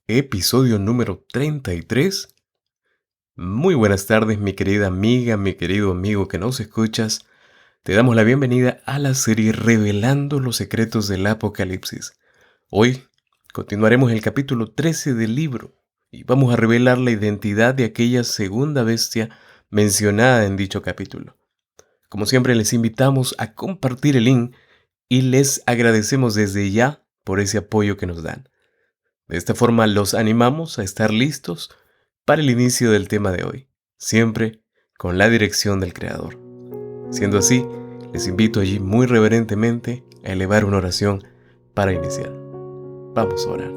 episodio número 33. Muy buenas tardes, mi querida amiga, mi querido amigo que nos escuchas. Te damos la bienvenida a la serie Revelando los secretos del Apocalipsis. Hoy continuaremos el capítulo 13 del libro y vamos a revelar la identidad de aquella segunda bestia mencionada en dicho capítulo. Como siempre, les invitamos a compartir el link y les agradecemos desde ya por ese apoyo que nos dan. De esta forma los animamos a estar listos para el inicio del tema de hoy, siempre con la dirección del Creador. Siendo así, les invito allí muy reverentemente a elevar una oración para iniciar. Vamos a orar.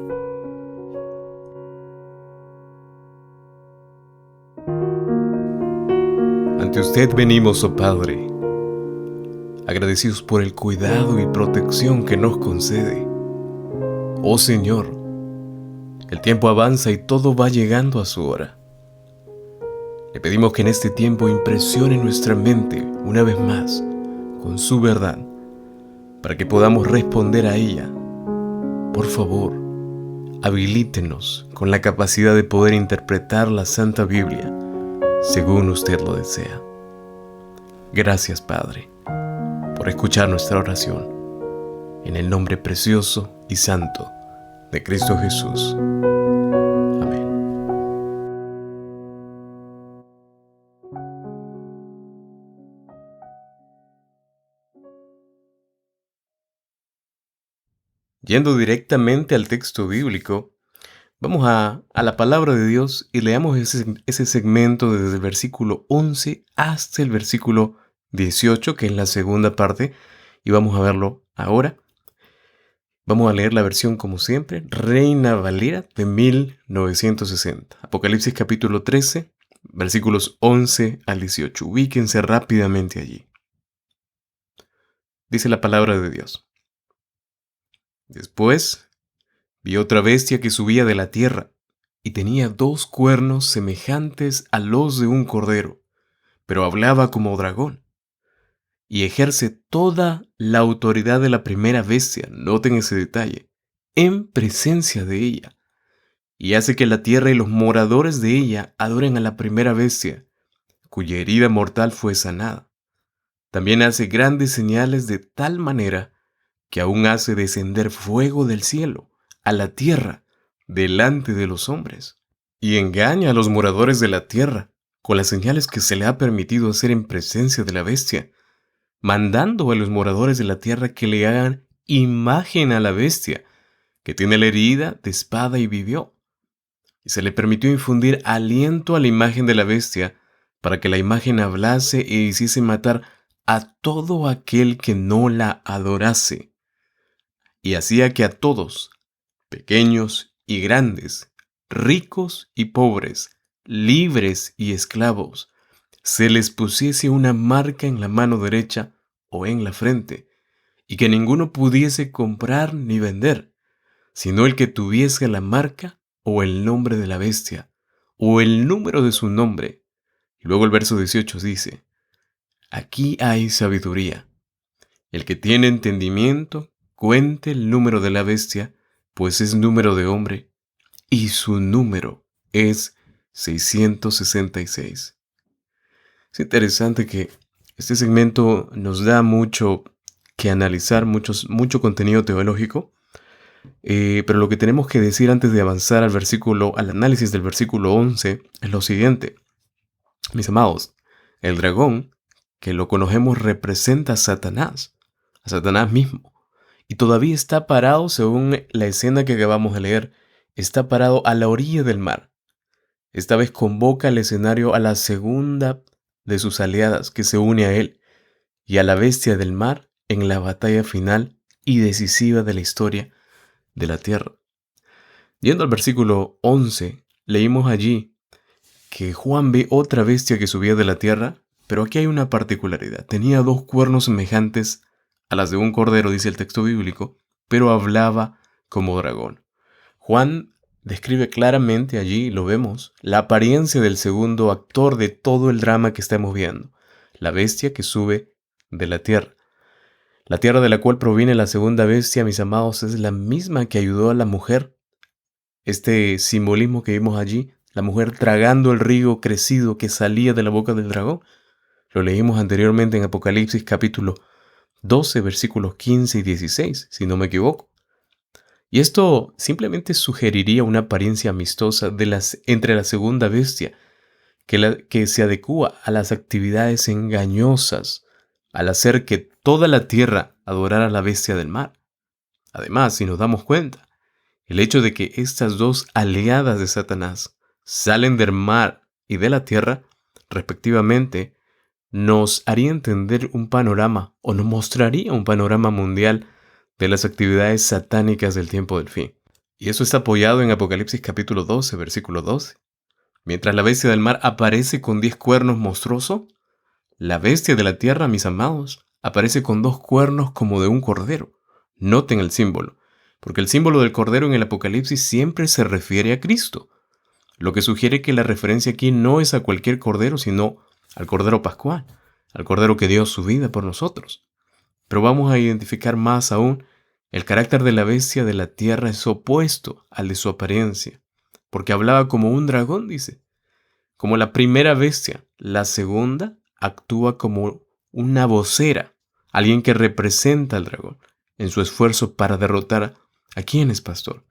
Ante usted venimos, oh Padre, agradecidos por el cuidado y protección que nos concede. Oh Señor, el tiempo avanza y todo va llegando a su hora. Le pedimos que en este tiempo impresione nuestra mente una vez más con su verdad, para que podamos responder a ella. Por favor, habilítenos con la capacidad de poder interpretar la Santa Biblia según usted lo desea. Gracias, Padre, por escuchar nuestra oración. En el nombre precioso y santo de Cristo Jesús. Amén. Yendo directamente al texto bíblico, vamos a la palabra de Dios y leamos ese segmento desde el versículo 11 hasta el versículo 18, que es la segunda parte, y vamos a verlo ahora. Vamos a leer la versión, como siempre, Reina Valera de 1960. Apocalipsis capítulo 13, versículos 11 al 18. Ubíquense rápidamente allí. Dice la palabra de Dios. Después vi otra bestia que subía de la tierra, y tenía 2 cuernos semejantes a los de un cordero, pero hablaba como dragón, y ejerce toda la autoridad de la primera bestia, noten ese detalle, en presencia de ella, y hace que la tierra y los moradores de ella adoren a la primera bestia, cuya herida mortal fue sanada. También hace grandes señales de tal manera que aún hace descender fuego del cielo a la tierra delante de los hombres, y engaña a los moradores de la tierra con las señales que se le ha permitido hacer en presencia de la bestia, mandando a los moradores de la tierra que le hagan imagen a la bestia, que tiene la herida de espada y vivió. Y se le permitió infundir aliento a la imagen de la bestia, para que la imagen hablase e hiciese matar a todo aquel que no la adorase. Y hacía que a todos, pequeños y grandes, ricos y pobres, libres y esclavos, se les pusiese una marca en la mano derecha o en la frente, y que ninguno pudiese comprar ni vender, sino el que tuviese la marca o el nombre de la bestia, o el número de su nombre. Y luego el verso 18 dice, aquí hay sabiduría. El que tiene entendimiento, cuente el número de la bestia, pues es número de hombre, y su número es 666. Es interesante que este segmento nos da mucho que analizar, mucho contenido teológico, pero lo que tenemos que decir antes de avanzar al análisis del versículo 11 es lo siguiente. Mis amados, el dragón, que lo conocemos, representa a Satanás mismo, y todavía está parado, según la escena que acabamos de leer, está parado a la orilla del mar. Esta vez convoca al escenario a la segunda de sus aliadas, que se une a él, y a la bestia del mar en la batalla final y decisiva de la historia de la tierra. Yendo al versículo 11, leímos allí que Juan ve otra bestia que subía de la tierra, pero aquí hay una particularidad. Tenía 2 cuernos semejantes a las de un cordero, dice el texto bíblico, pero hablaba como dragón. Juan describe claramente allí, lo vemos, la apariencia del segundo actor de todo el drama que estamos viendo, la bestia que sube de la tierra. La tierra de la cual proviene la segunda bestia, mis amados, es la misma que ayudó a la mujer Este simbolismo que vimos allí, la mujer tragando el río crecido que salía de la boca del dragón, lo leímos anteriormente en Apocalipsis capítulo 12, versículos 15 y 16, si no me equivoco. Y esto simplemente sugeriría una apariencia amistosa entre la segunda bestia, que se adecúa a las actividades engañosas al hacer que toda la tierra adorara a la bestia del mar. Además, si nos damos cuenta, el hecho de que estas dos aliadas de Satanás salen del mar y de la tierra, respectivamente, nos haría entender un panorama o nos mostraría un panorama mundial de las actividades satánicas del tiempo del fin. Y eso está apoyado en Apocalipsis capítulo 12, versículo 12. Mientras la bestia del mar aparece con 10 cuernos monstruosos, la bestia de la tierra, mis amados, aparece con 2 cuernos como de un cordero. Noten el símbolo, porque el símbolo del cordero en el Apocalipsis siempre se refiere a Cristo, lo que sugiere que la referencia aquí no es a cualquier cordero, sino al cordero pascual, al cordero que dio su vida por nosotros. Pero vamos a identificar más aún, el carácter de la bestia de la tierra es opuesto al de su apariencia, porque hablaba como un dragón, dice. Como la primera bestia, la segunda actúa como una vocera, alguien que representa al dragón en su esfuerzo para derrotar a quién es pastor.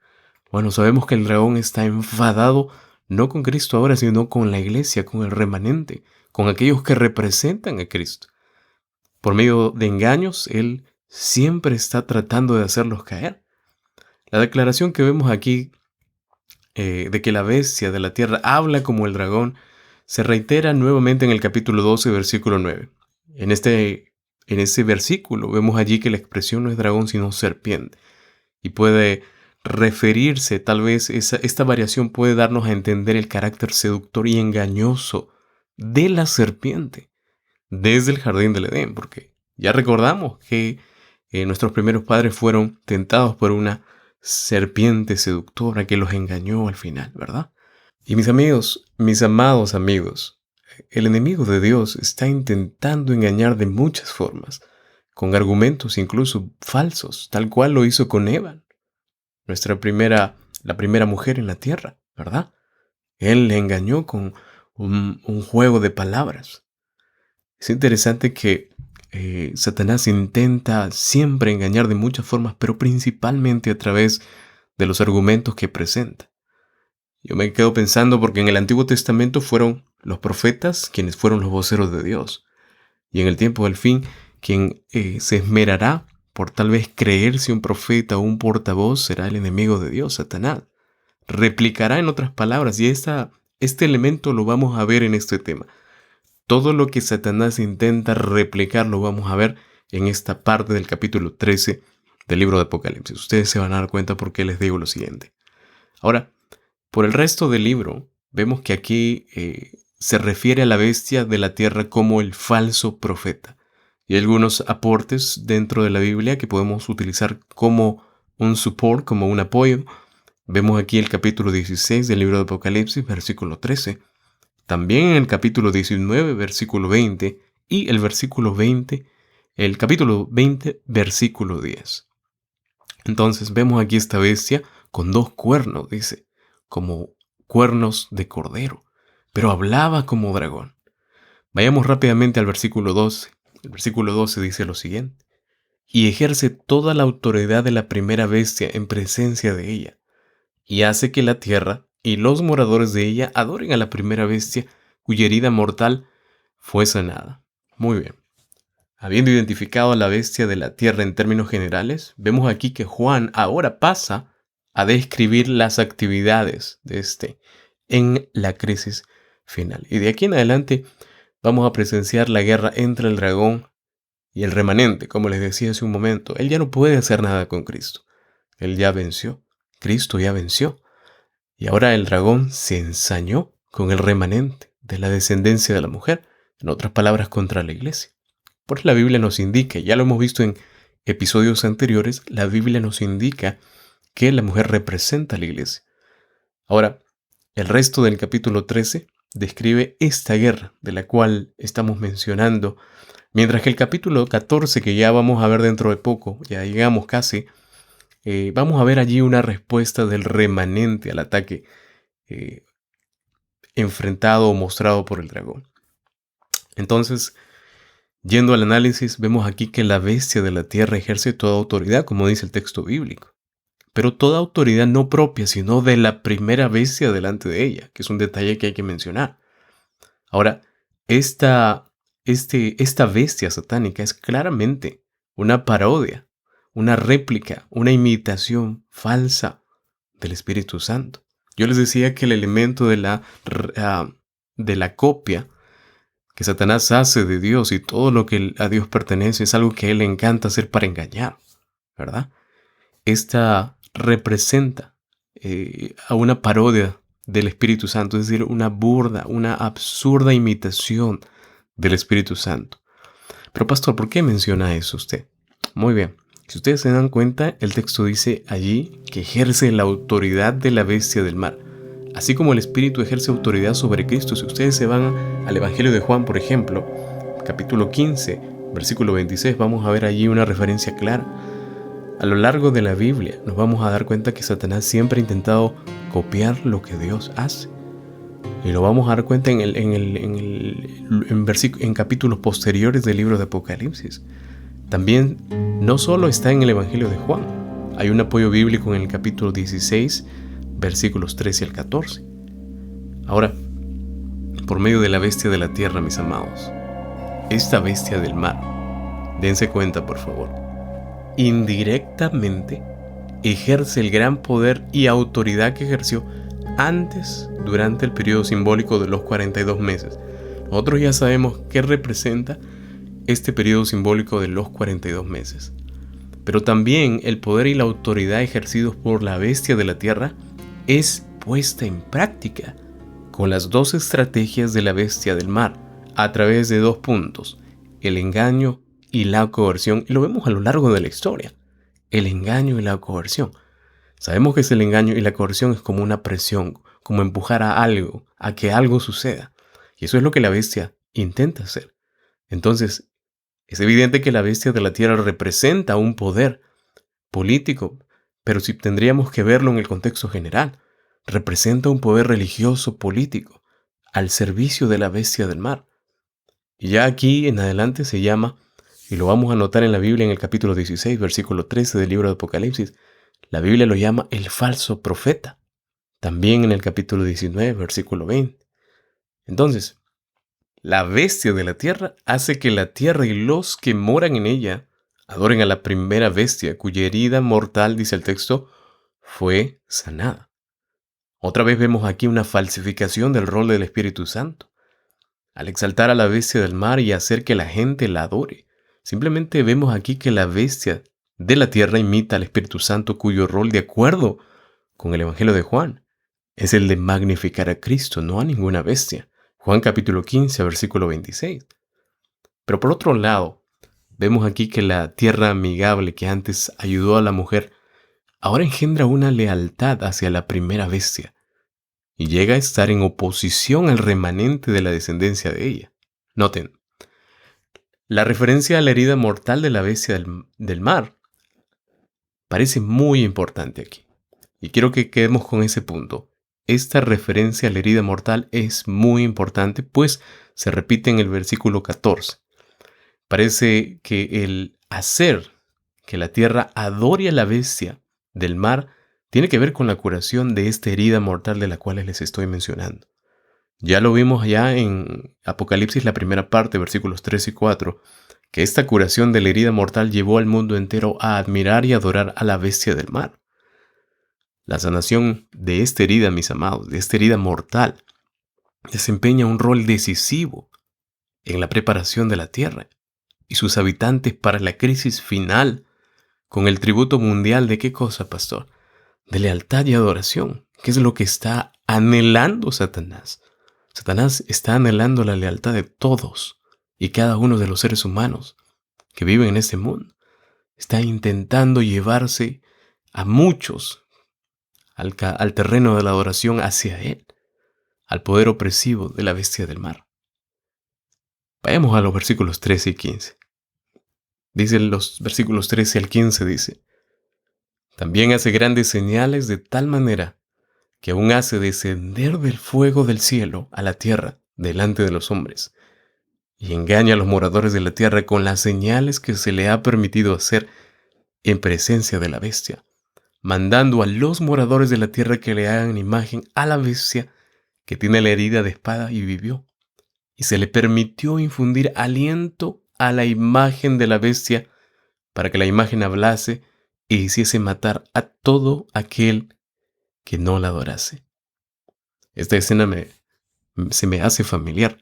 Bueno, sabemos que el dragón está enfadado no con Cristo ahora, sino con la iglesia, con el remanente, con aquellos que representan a Cristo. Por medio de engaños, él siempre está tratando de hacerlos caer. La declaración que vemos aquí de que la bestia de la tierra habla como el dragón se reitera nuevamente en el capítulo 12, versículo 9. En ese versículo vemos allí que la expresión no es dragón sino serpiente, y puede referirse, tal vez esta variación puede darnos a entender el carácter seductor y engañoso de la serpiente desde el jardín del Edén, porque ya recordamos que nuestros primeros padres fueron tentados por una serpiente seductora que los engañó al final, ¿verdad? Y mis amigos, mis amados amigos, el enemigo de Dios está intentando engañar de muchas formas, con argumentos incluso falsos, tal cual lo hizo con Eva, la primera mujer en la tierra, ¿verdad? Él le engañó con un juego de palabras. Es interesante que Satanás intenta siempre engañar de muchas formas, pero principalmente a través de los argumentos que presenta. Yo me quedo pensando porque en el Antiguo Testamento fueron los profetas quienes fueron los voceros de Dios. Y en el tiempo del fin, quien se esmerará por tal vez creerse un profeta o un portavoz será el enemigo de Dios, Satanás. Replicará en otras palabras, y este elemento lo vamos a ver en este tema. Todo lo que Satanás intenta replicar lo vamos a ver en esta parte del capítulo 13 del libro de Apocalipsis. Ustedes se van a dar cuenta por qué les digo lo siguiente. Ahora, por el resto del libro, vemos que aquí se refiere a la bestia de la tierra como el falso profeta. Y hay algunos aportes dentro de la Biblia que podemos utilizar como un support, como un apoyo. Vemos aquí el capítulo 16 del libro de Apocalipsis, versículo 13. También en el capítulo 19, versículo 20, y el capítulo 20, versículo 10. Entonces vemos aquí esta bestia con 2 cuernos, dice, como cuernos de cordero, pero hablaba como dragón. Vayamos rápidamente al versículo 12. El versículo 12 dice lo siguiente: y ejerce toda la autoridad de la primera bestia en presencia de ella, y hace que la tierra y los moradores de ella adoren a la primera bestia cuya herida mortal fue sanada. Muy bien. Habiendo identificado a la bestia de la tierra en términos generales, vemos aquí que Juan ahora pasa a describir las actividades de este en la crisis final. Y de aquí en adelante vamos a presenciar la guerra entre el dragón y el remanente, como les decía hace un momento. Él ya no puede hacer nada con Cristo. Él ya venció. Cristo ya venció. Y ahora el dragón se ensañó con el remanente de la descendencia de la mujer, en otras palabras, contra la iglesia. Por eso la Biblia nos indica, ya lo hemos visto en episodios anteriores, la Biblia nos indica que la mujer representa a la iglesia. Ahora, el resto del capítulo 13 describe esta guerra de la cual estamos mencionando, mientras que el capítulo 14, que ya vamos a ver dentro de poco, ya llegamos casi, vamos a ver allí una respuesta del remanente al ataque eh, enfrentado o mostrado por el dragón. Entonces, yendo al análisis, vemos aquí que la bestia de la tierra ejerce toda autoridad, como dice el texto bíblico. Pero toda autoridad no propia, sino de la primera bestia delante de ella, que es un detalle que hay que mencionar. Ahora, esta bestia satánica es claramente una parodia, una réplica, una imitación falsa del Espíritu Santo. Yo les decía que el elemento de la copia que Satanás hace de Dios y todo lo que a Dios pertenece es algo que a él le encanta hacer para engañar, ¿verdad? Esta representa a una parodia del Espíritu Santo, es decir, una burda, una absurda imitación del Espíritu Santo. Pero pastor, ¿por qué menciona eso usted? Muy bien, si ustedes se dan cuenta, el texto dice allí que ejerce la autoridad de la bestia del mar. Así como el Espíritu ejerce autoridad sobre Cristo, si ustedes se van al Evangelio de Juan, por ejemplo, capítulo 15, versículo 26, vamos a ver allí una referencia clara. A lo largo de la Biblia nos vamos a dar cuenta que Satanás siempre ha intentado copiar lo que Dios hace. Y lo vamos a dar cuenta en capítulos posteriores del libro de Apocalipsis. También no solo está en el Evangelio de Juan, hay un apoyo bíblico en el capítulo 16, versículos 13 al 14. Ahora, por medio de la bestia de la tierra, mis amados, esta bestia del mar, dense cuenta por favor, indirectamente ejerce el gran poder y autoridad que ejerció antes, durante el periodo simbólico de los 42 meses. Nosotros ya sabemos qué representa este periodo simbólico de los 42 meses. Pero también el poder y la autoridad ejercidos por la bestia de la tierra es puesta en práctica con las dos estrategias de la bestia del mar, a través de dos puntos: el engaño y la coerción. Y lo vemos a lo largo de la historia, el engaño y la coerción. Sabemos que el engaño y la coerción es como una presión, como empujar a algo, a que algo suceda. Y eso es lo que la bestia intenta hacer. Entonces, es evidente que la bestia de la tierra representa un poder político, pero si tendríamos que verlo en el contexto general, representa un poder religioso político al servicio de la bestia del mar. Y ya aquí en adelante se llama, y lo vamos a notar en la Biblia en el capítulo 16, versículo 13 del libro de Apocalipsis, la Biblia lo llama el falso profeta. También en el capítulo 19, versículo 20. Entonces, la bestia de la tierra hace que la tierra y los que moran en ella adoren a la primera bestia, cuya herida mortal, dice el texto, fue sanada. Otra vez vemos aquí una falsificación del rol del Espíritu Santo. Al exaltar a la bestia del mar y hacer que la gente la adore, simplemente vemos aquí que la bestia de la tierra imita al Espíritu Santo, cuyo rol, de acuerdo con el Evangelio de Juan, es el de magnificar a Cristo, no a ninguna bestia. Juan capítulo 15, versículo 26. Pero por otro lado, vemos aquí que la tierra amigable que antes ayudó a la mujer, ahora engendra una lealtad hacia la primera bestia y llega a estar en oposición al remanente de la descendencia de ella. Noten, la referencia a la herida mortal de la bestia del mar parece muy importante aquí. Y quiero que quedemos con ese punto. Esta referencia a la herida mortal es muy importante, pues se repite en el versículo 14. Parece que el hacer que la tierra adore a la bestia del mar tiene que ver con la curación de esta herida mortal de la cual les estoy mencionando. Ya lo vimos allá en Apocalipsis, la primera parte, versículos 3 y 4, que esta curación de la herida mortal llevó al mundo entero a admirar y adorar a la bestia del mar. La sanación de esta herida, mis amados, de esta herida mortal, desempeña un rol decisivo en la preparación de la tierra y sus habitantes para la crisis final, con el tributo mundial de ¿qué cosa, pastor? De lealtad y adoración, que es lo que está anhelando Satanás. Satanás está anhelando la lealtad de todos y cada uno de los seres humanos que viven en este mundo. Está intentando llevarse a muchos al terreno de la adoración hacia él, al poder opresivo de la bestia del mar. Vayamos a los versículos 13 y 15. Dice los versículos 13 al 15, dice: También hace grandes señales de tal manera que aún hace descender del fuego del cielo a la tierra delante de los hombres, y engaña a los moradores de la tierra con las señales que se le ha permitido hacer en presencia de la bestia, mandando a los moradores de la tierra que le hagan imagen a la bestia que tiene la herida de espada y vivió. Y se le permitió infundir aliento a la imagen de la bestia para que la imagen hablase e hiciese matar a todo aquel que no la adorase. Esta escena se me hace familiar.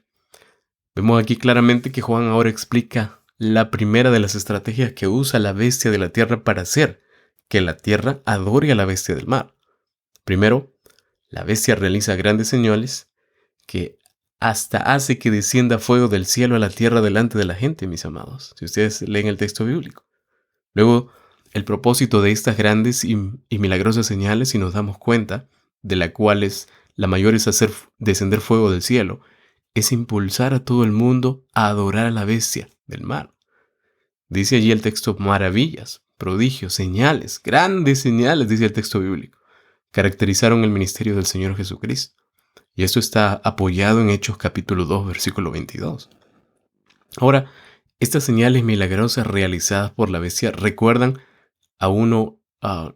Vemos aquí claramente que Juan ahora explica la primera de las estrategias que usa la bestia de la tierra para hacer que la tierra adore a la bestia del mar. Primero, la bestia realiza grandes señales que hasta hace que descienda fuego del cielo a la tierra delante de la gente, mis amados, si ustedes leen el texto bíblico. Luego, el propósito de estas grandes y milagrosas señales, si nos damos cuenta, de las cuales la mayor es hacer descender fuego del cielo, es impulsar a todo el mundo a adorar a la bestia del mar. Dice allí el texto maravillas, prodigios, señales, grandes señales, dice el texto bíblico, caracterizaron el ministerio del Señor Jesucristo. Y esto está apoyado en Hechos capítulo 2, versículo 22. Ahora, estas señales milagrosas realizadas por la bestia recuerdan a uno,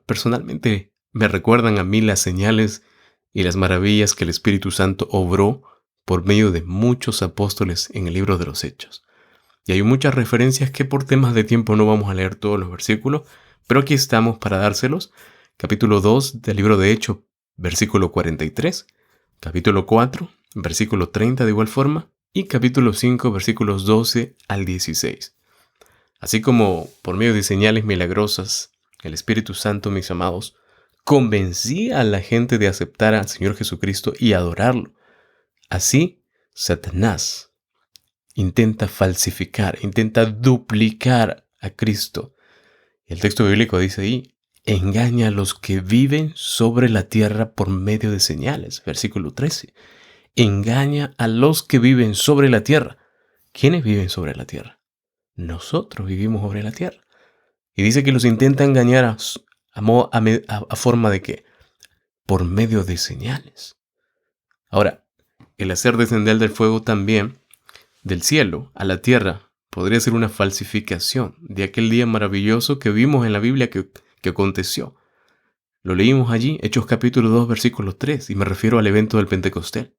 personalmente me recuerdan a mí las señales y las maravillas que el Espíritu Santo obró por medio de muchos apóstoles en el libro de los Hechos. Y hay muchas referencias que por temas de tiempo no vamos a leer todos los versículos, pero aquí estamos para dárselos. Capítulo 2 del libro de Hechos, versículo 43. Capítulo 4, versículo 30 de igual forma, y capítulo 5, versículos 12 al 16. Así como por medio de señales milagrosas, el Espíritu Santo, mis amados, convencía a la gente de aceptar al Señor Jesucristo y adorarlo. Así, Satanás intenta falsificar, intenta duplicar a Cristo. El texto bíblico dice ahí, engaña a los que viven sobre la tierra por medio de señales. Versículo 13. Engaña a los que viven sobre la tierra. ¿Quiénes viven sobre la tierra? Nosotros vivimos sobre la tierra. Y dice que los intenta engañar a forma de ¿qué? Por medio de señales. Ahora, el hacer descender del fuego también del cielo a la tierra podría ser una falsificación de aquel día maravilloso que vimos en la Biblia que aconteció. Lo leímos allí, Hechos capítulo 2, versículo 3, y me refiero al evento del Pentecostés.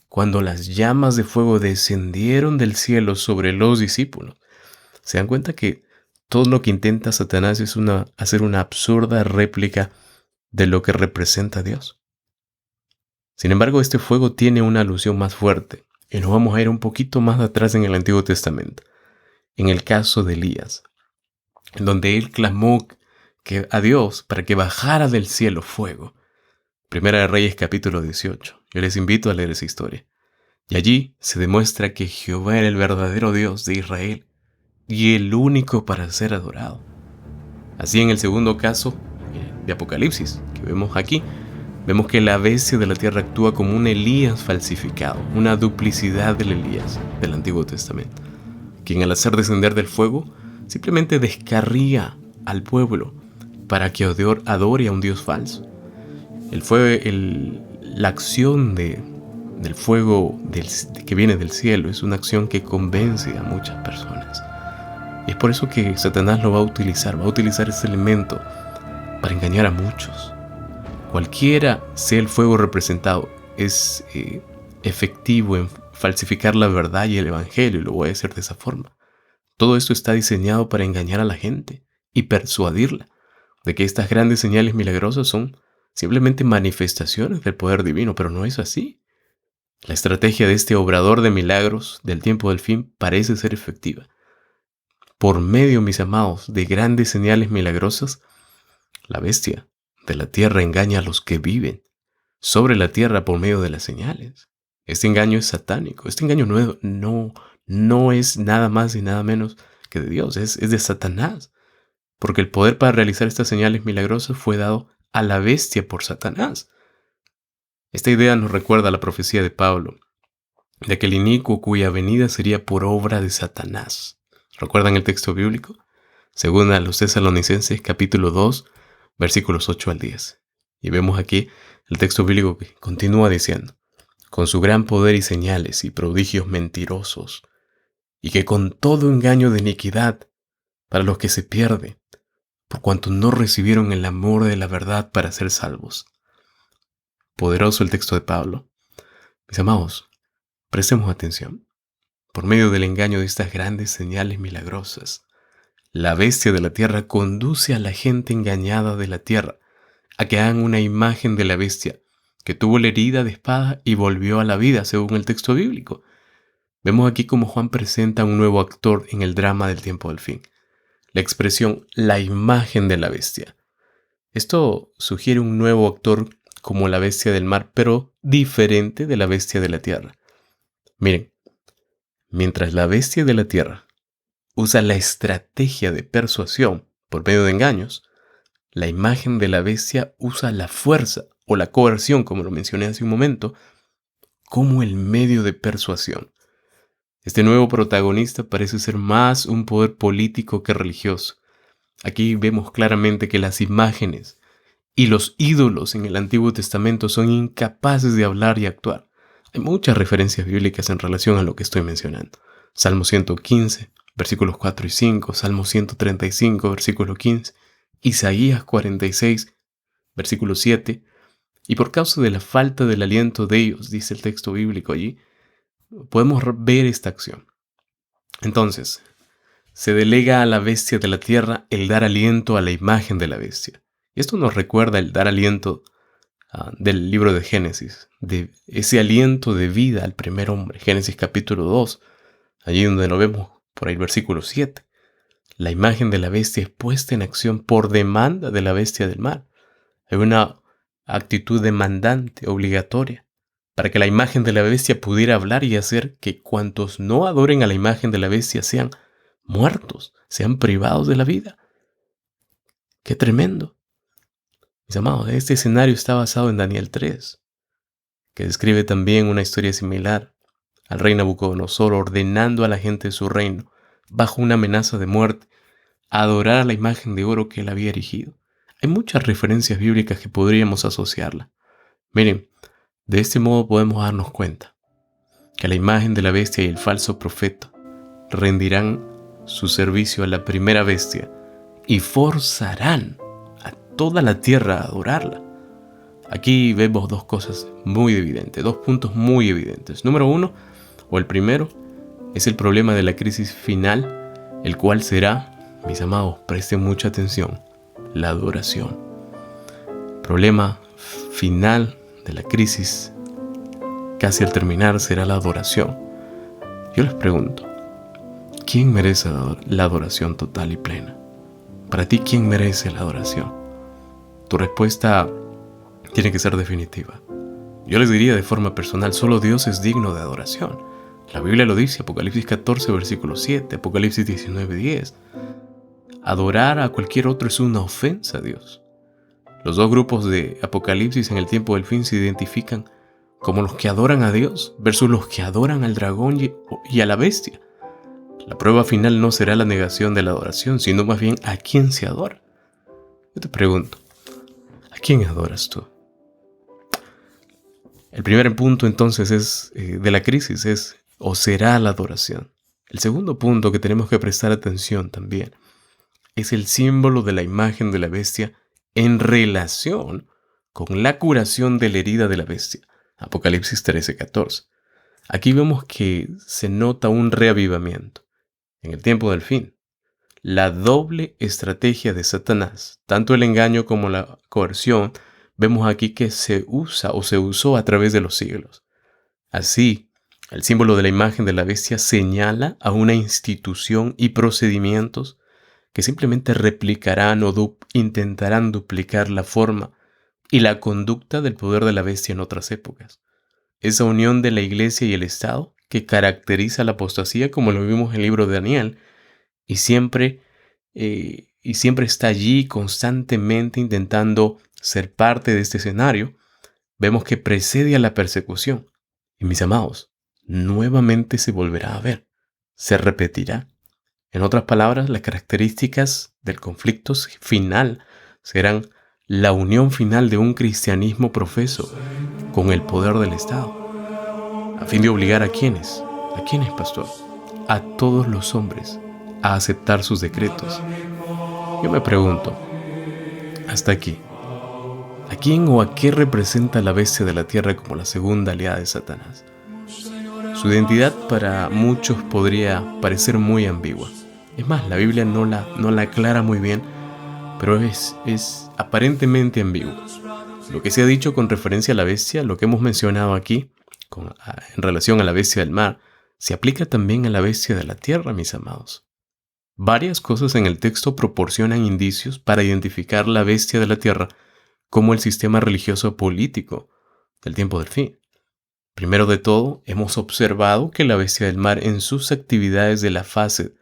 Cuando las llamas de fuego descendieron del cielo sobre los discípulos. ¿Se dan cuenta que todo lo que intenta Satanás es hacer una absurda réplica de lo que representa Dios? Sin embargo, este fuego tiene una alusión más fuerte, y nos vamos a ir un poquito más atrás en el Antiguo Testamento, en el caso de Elías, en donde él clamó a Dios para que bajara del cielo fuego. Primera de Reyes capítulo 18. Yo les invito a leer esa historia. Y allí se demuestra que Jehová era el verdadero Dios de Israel y el único para ser adorado. Así en el segundo caso de Apocalipsis que vemos aquí, vemos que la bestia de la tierra actúa como un Elías falsificado, una duplicidad del Elías del Antiguo Testamento, quien al hacer descender del fuego simplemente descarría al pueblo para que adore a un Dios falso. La acción del fuego que viene del cielo es una acción que convence a muchas personas. Y es por eso que Satanás lo va a utilizar ese elemento para engañar a muchos. Cualquiera sea el fuego representado, es efectivo en falsificar la verdad y el evangelio, y lo voy a decir de esa forma. Todo esto está diseñado para engañar a la gente y persuadirla de que estas grandes señales milagrosas son simplemente manifestaciones del poder divino, pero no es así. La estrategia de este obrador de milagros del tiempo del fin parece ser efectiva. Por medio, mis amados, de grandes señales milagrosas, la bestia de la tierra engaña a los que viven sobre la tierra por medio de las señales. Este engaño es satánico. Este engaño no es nada más y nada menos que de Dios, es de Satanás. Porque el poder para realizar estas señales milagrosas fue dado a la bestia por Satanás. Esta idea nos recuerda a la profecía de Pablo, de aquel inicuo cuya venida sería por obra de Satanás. ¿Recuerdan el texto bíblico? Según a los Tesalonicenses capítulo 2, versículos 8 al 10. Y vemos aquí el texto bíblico que continúa diciendo, con su gran poder y señales y prodigios mentirosos, y que con todo engaño de iniquidad para los que se pierden, por cuanto no recibieron el amor de la verdad para ser salvos. Poderoso el texto de Pablo. Mis amados, prestemos atención. Por medio del engaño de estas grandes señales milagrosas, la bestia de la tierra conduce a la gente engañada de la tierra a que hagan una imagen de la bestia, que tuvo la herida de espada y volvió a la vida, según el texto bíblico. Vemos aquí cómo Juan presenta a un nuevo actor en el drama del tiempo del fin. La expresión la imagen de la bestia. Esto sugiere un nuevo actor como la bestia del mar, pero diferente de la bestia de la tierra. Miren, mientras la bestia de la tierra usa la estrategia de persuasión por medio de engaños, la imagen de la bestia usa la fuerza o la coerción, como lo mencioné hace un momento, como el medio de persuasión. Este nuevo protagonista parece ser más un poder político que religioso. Aquí vemos claramente que las imágenes y los ídolos en el Antiguo Testamento son incapaces de hablar y actuar. Hay muchas referencias bíblicas en relación a lo que estoy mencionando. Salmo 115, versículos 4 y 5, Salmo 135, versículo 15, Isaías 46, versículo 7. Y por causa de la falta del aliento de ellos, dice el texto bíblico allí, podemos ver esta acción. Entonces, se delega a la bestia de la tierra el dar aliento a la imagen de la bestia. Y esto nos recuerda el dar aliento del libro de Génesis, de ese aliento de vida al primer hombre. Génesis capítulo 2, allí donde lo vemos por ahí versículo 7. La imagen de la bestia es puesta en acción por demanda de la bestia del mar. Hay una actitud demandante, obligatoria, para que la imagen de la bestia pudiera hablar y hacer que cuantos no adoren a la imagen de la bestia sean muertos, sean privados de la vida. ¡Qué tremendo! Mis amados, este escenario está basado en Daniel 3, que describe también una historia similar al rey Nabucodonosor ordenando a la gente de su reino, bajo una amenaza de muerte, a adorar a la imagen de oro que él había erigido. Hay muchas referencias bíblicas que podríamos asociarla. Miren, de este modo podemos darnos cuenta que la imagen de la bestia y el falso profeta rendirán su servicio a la primera bestia y forzarán a toda la tierra a adorarla. Aquí vemos dos cosas muy evidentes, dos puntos muy evidentes. Número uno, o el primero, es el problema de la crisis final, el cual será, mis amados, presten mucha atención, la adoración. Problema final de la crisis, casi al terminar, será la adoración. Yo les pregunto, ¿quién merece la adoración total y plena? Para ti, ¿quién merece la adoración? Tu respuesta tiene que ser definitiva. Yo les diría de forma personal, solo Dios es digno de adoración. La Biblia lo dice, Apocalipsis 14, versículo 7, Apocalipsis 19, 10. Adorar a cualquier otro es una ofensa a Dios. Los dos grupos de Apocalipsis en el tiempo del fin se identifican como los que adoran a Dios versus los que adoran al dragón y a la bestia. La prueba final no será la negación de la adoración, sino más bien a quién se adora. Yo te pregunto, ¿a quién adoras tú? El primer punto entonces de la crisis es o será la adoración. El segundo punto que tenemos que prestar atención también es el símbolo de la imagen de la bestia en relación con la curación de la herida de la bestia. Apocalipsis 13:14. Aquí vemos que se nota un reavivamiento en el tiempo del fin. La doble estrategia de Satanás, tanto el engaño como la coerción, vemos aquí que se usa o se usó a través de los siglos. Así, el símbolo de la imagen de la bestia señala a una institución y procedimientos que simplemente replicarán o intentarán duplicar la forma y la conducta del poder de la bestia en otras épocas. Esa unión de la iglesia y el Estado que caracteriza la apostasía, como lo vimos en el libro de Daniel, y siempre está allí constantemente intentando ser parte de este escenario, vemos que precede a la persecución. Y mis amados, nuevamente se volverá a ver, se repetirá. En otras palabras, las características del conflicto final serán la unión final de un cristianismo profeso con el poder del Estado, a fin de obligar ¿a quiénes, pastor? A todos los hombres a aceptar sus decretos. Yo me pregunto, hasta aquí, ¿a quién o a qué representa la bestia de la tierra como la segunda aliada de Satanás? Su identidad para muchos podría parecer muy ambigua. Es más, la Biblia no la aclara muy bien, pero es aparentemente ambiguo. Lo que se ha dicho con referencia a la bestia, lo que hemos mencionado aquí, en relación a la bestia del mar, se aplica también a la bestia de la tierra, mis amados. Varias cosas en el texto proporcionan indicios para identificar la bestia de la tierra como el sistema religioso político del tiempo del fin. Primero de todo, hemos observado que la bestia del mar en sus actividades de la fase,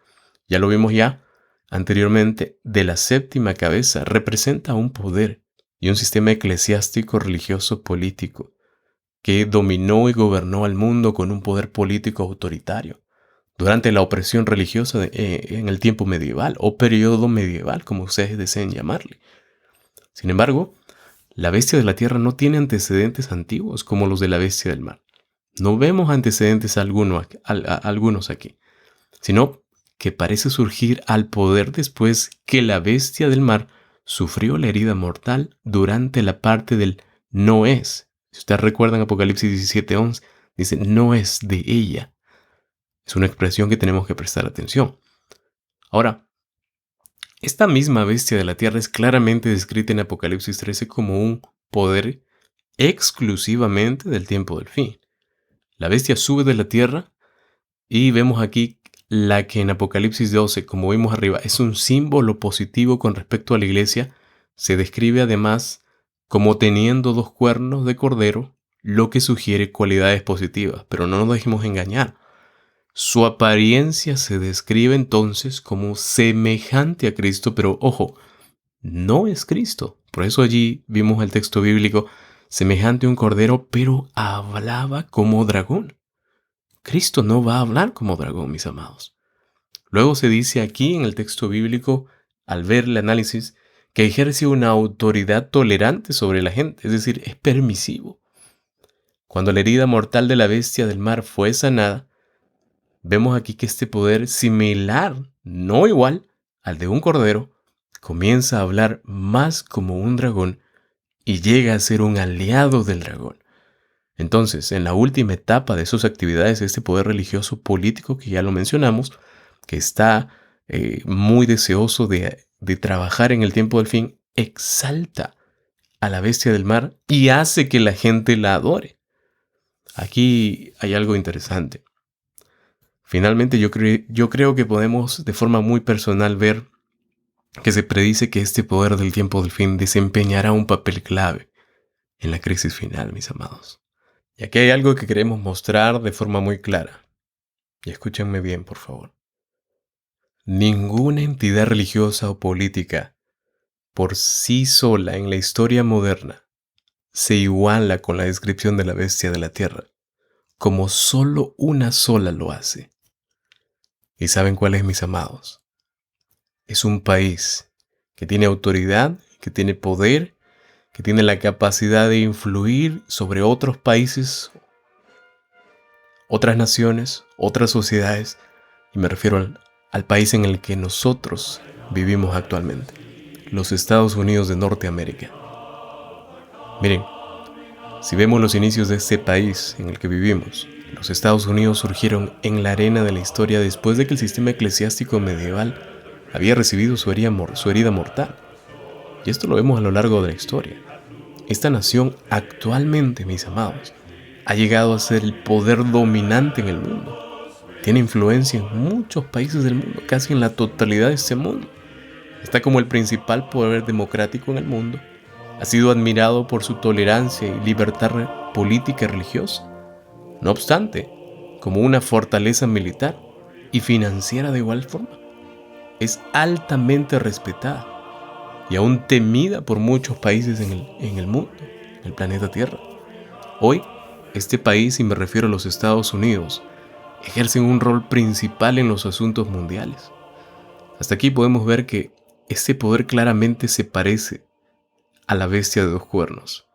ya lo vimos ya anteriormente, de la séptima cabeza, representa un poder y un sistema eclesiástico religioso político que dominó y gobernó al mundo con un poder político autoritario durante la opresión religiosa en el tiempo medieval o periodo medieval, como ustedes deseen llamarle. Sin embargo, la bestia de la tierra no tiene antecedentes antiguos como los de la bestia del mar. No vemos antecedentes algunos aquí, sino que parece surgir al poder después que la bestia del mar sufrió la herida mortal durante la parte del no es. Si ustedes recuerdan Apocalipsis 17:11, dice no es de ella. Es una expresión que tenemos que prestar atención. Ahora, esta misma bestia de la tierra es claramente descrita en Apocalipsis 13 como un poder exclusivamente del tiempo del fin. La bestia sube de la tierra y vemos aquí la que en Apocalipsis 12, como vimos arriba, es un símbolo positivo con respecto a la iglesia. Se describe además como teniendo 2 cuernos de cordero, lo que sugiere cualidades positivas, pero no nos dejemos engañar. Su apariencia se describe entonces como semejante a Cristo, pero ojo, no es Cristo. Por eso allí vimos el texto bíblico, semejante a un cordero, pero hablaba como dragón. Cristo no va a hablar como dragón, mis amados. Luego se dice aquí en el texto bíblico, al ver el análisis, que ejerce una autoridad tolerante sobre la gente, es decir, es permisivo. Cuando la herida mortal de la bestia del mar fue sanada, vemos aquí que este poder similar, no igual, al de un cordero, comienza a hablar más como un dragón y llega a ser un aliado del dragón. Entonces, en la última etapa de sus actividades, este poder religioso político que ya lo mencionamos, que está muy deseoso de trabajar en el tiempo del fin, exalta a la bestia del mar y hace que la gente la adore. Aquí hay algo interesante. Finalmente, yo creo que podemos de forma muy personal ver que se predice que este poder del tiempo del fin desempeñará un papel clave en la crisis final, mis amados. Y aquí hay algo que queremos mostrar de forma muy clara. Y escúchenme bien, por favor. Ninguna entidad religiosa o política, por sí sola en la historia moderna, se iguala con la descripción de la bestia de la tierra, como solo una sola lo hace. ¿Y saben cuál es, mis amados? Es un país que tiene autoridad, que tiene poder, que tiene la capacidad de influir sobre otros países, otras naciones, otras sociedades, y me refiero al país en el que nosotros vivimos actualmente, los Estados Unidos de Norteamérica. Miren, si vemos los inicios de este país en el que vivimos, los Estados Unidos surgieron en la arena de la historia después de que el sistema eclesiástico medieval había recibido su herida mortal. Y esto lo vemos a lo largo de la historia. Esta nación actualmente, mis amados, ha llegado a ser el poder dominante en el mundo. Tiene influencia en muchos países del mundo, casi en la totalidad de este mundo. Está como el principal poder democrático en el mundo. Ha sido admirado por su tolerancia y libertad política y religiosa. No obstante, como una fortaleza militar y financiera de igual forma, es altamente respetada y aún temida por muchos países en el mundo, en el planeta Tierra. Hoy, este país, y me refiero a los Estados Unidos, ejercen un rol principal en los asuntos mundiales. Hasta aquí podemos ver que este poder claramente se parece a la bestia de dos cuernos.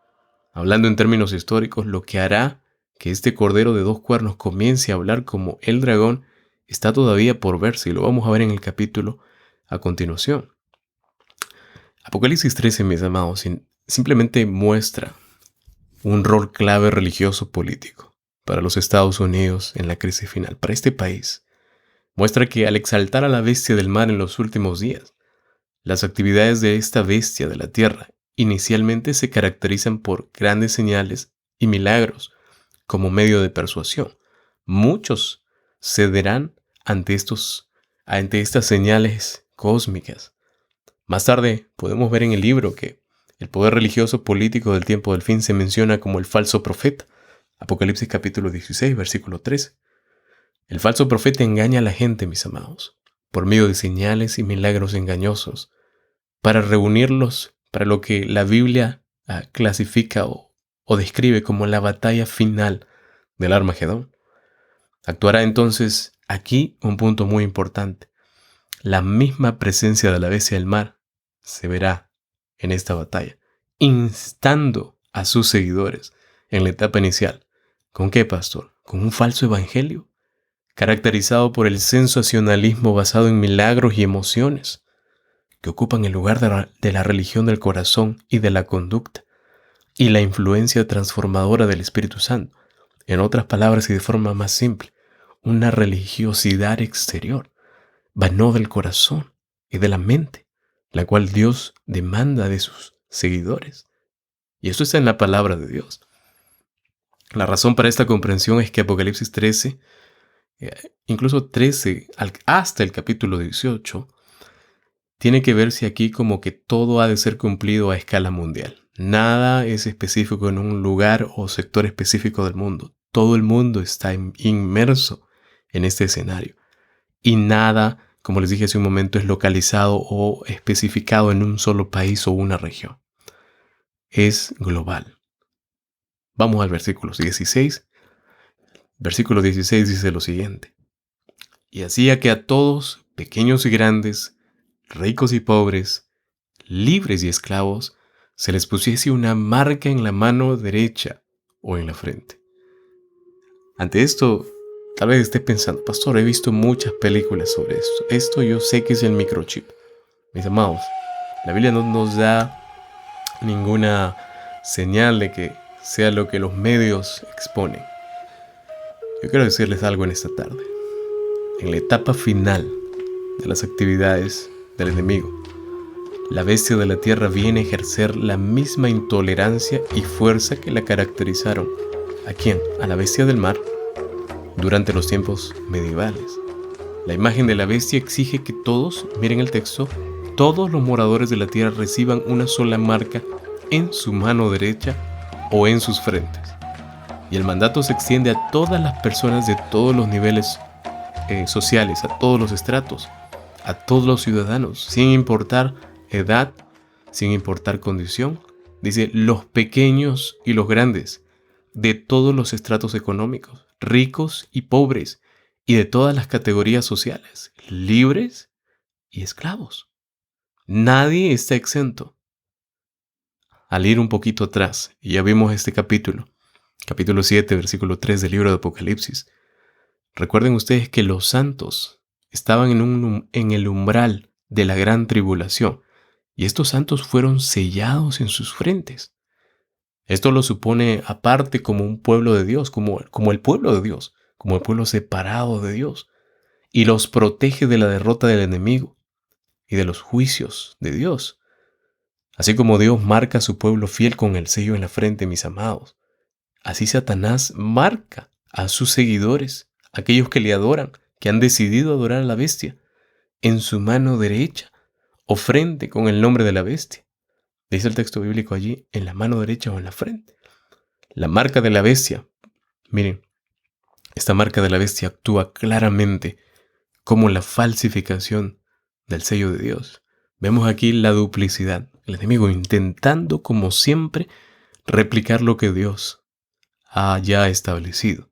Hablando en términos históricos, lo que hará que este cordero de dos cuernos comience a hablar como el dragón está todavía por verse y lo vamos a ver en el capítulo a continuación. Apocalipsis 13, mis amados, simplemente muestra un rol clave religioso-político para los Estados Unidos en la crisis final, para este país. Muestra que al exaltar a la bestia del mar en los últimos días, las actividades de esta bestia de la tierra inicialmente se caracterizan por grandes señales y milagros como medio de persuasión. Muchos cederán ante estas señales cósmicas. Más tarde podemos ver en el libro que el poder religioso político del tiempo del fin se menciona como el falso profeta. Apocalipsis capítulo 16, versículo 13. El falso profeta engaña a la gente, mis amados, por medio de señales y milagros engañosos, para reunirlos para lo que la Biblia clasifica o describe como la batalla final del Armagedón. Actuará entonces aquí un punto muy importante. La misma presencia de la bestia del mar se verá en esta batalla, instando a sus seguidores en la etapa inicial. ¿Con qué, pastor? ¿Con un falso evangelio? Caracterizado por el sensacionalismo basado en milagros y emociones, que ocupan el lugar de la religión del corazón y de la conducta, y la influencia transformadora del Espíritu Santo. En otras palabras y de forma más simple, una religiosidad exterior, vano del corazón y de la mente, la cual Dios demanda de sus seguidores. Y esto está en la palabra de Dios. La razón para esta comprensión es que Apocalipsis 13, incluso 13 hasta el capítulo 18, tiene que verse aquí como que todo ha de ser cumplido a escala mundial. Nada es específico en un lugar o sector específico del mundo. Todo el mundo está inmerso en este escenario. Y nada, como les dije hace un momento, es localizado o especificado en un solo país o una región. Es global. Vamos al versículo 16. Versículo 16 dice lo siguiente. Y hacía que a todos, pequeños y grandes, ricos y pobres, libres y esclavos, se les pusiese una marca en la mano derecha o en la frente. Ante esto, tal vez esté pensando, pastor, he visto muchas películas sobre esto. Esto yo sé que es el microchip. Mis amados, la Biblia no nos da ninguna señal de que sea lo que los medios exponen. Yo quiero decirles algo en esta tarde. En la etapa final de las actividades del enemigo, la bestia de la tierra viene a ejercer la misma intolerancia y fuerza que la caracterizaron. ¿A quién? A la bestia del mar durante los tiempos medievales. La imagen de la bestia exige que todos, miren el texto, todos los moradores de la tierra reciban una sola marca en su mano derecha o en sus frentes. Y el mandato se extiende a todas las personas de todos los niveles sociales, a todos los estratos, a todos los ciudadanos, sin importar edad, sin importar condición. Dice, los pequeños y los grandes, de todos los estratos económicos, ricos y pobres, y de todas las categorías sociales, libres y esclavos. Nadie está exento. Al ir un poquito atrás, y ya vimos este capítulo 7, versículo 3 del libro de Apocalipsis. Recuerden ustedes que los santos estaban en el umbral de la gran tribulación, y estos santos fueron sellados en sus frentes. Esto lo supone aparte como un pueblo de Dios, como el pueblo de Dios, como el pueblo separado de Dios, y los protege de la derrota del enemigo y de los juicios de Dios. Así como Dios marca a su pueblo fiel con el sello en la frente, mis amados, así Satanás marca a sus seguidores, aquellos que le adoran, que han decidido adorar a la bestia, en su mano derecha o frente con el nombre de la bestia. Dice el texto bíblico allí, en la mano derecha o en la frente. La marca de la bestia, miren, esta marca de la bestia actúa claramente como la falsificación del sello de Dios. Vemos aquí la duplicidad, el enemigo intentando, como siempre, replicar lo que Dios ha ya establecido.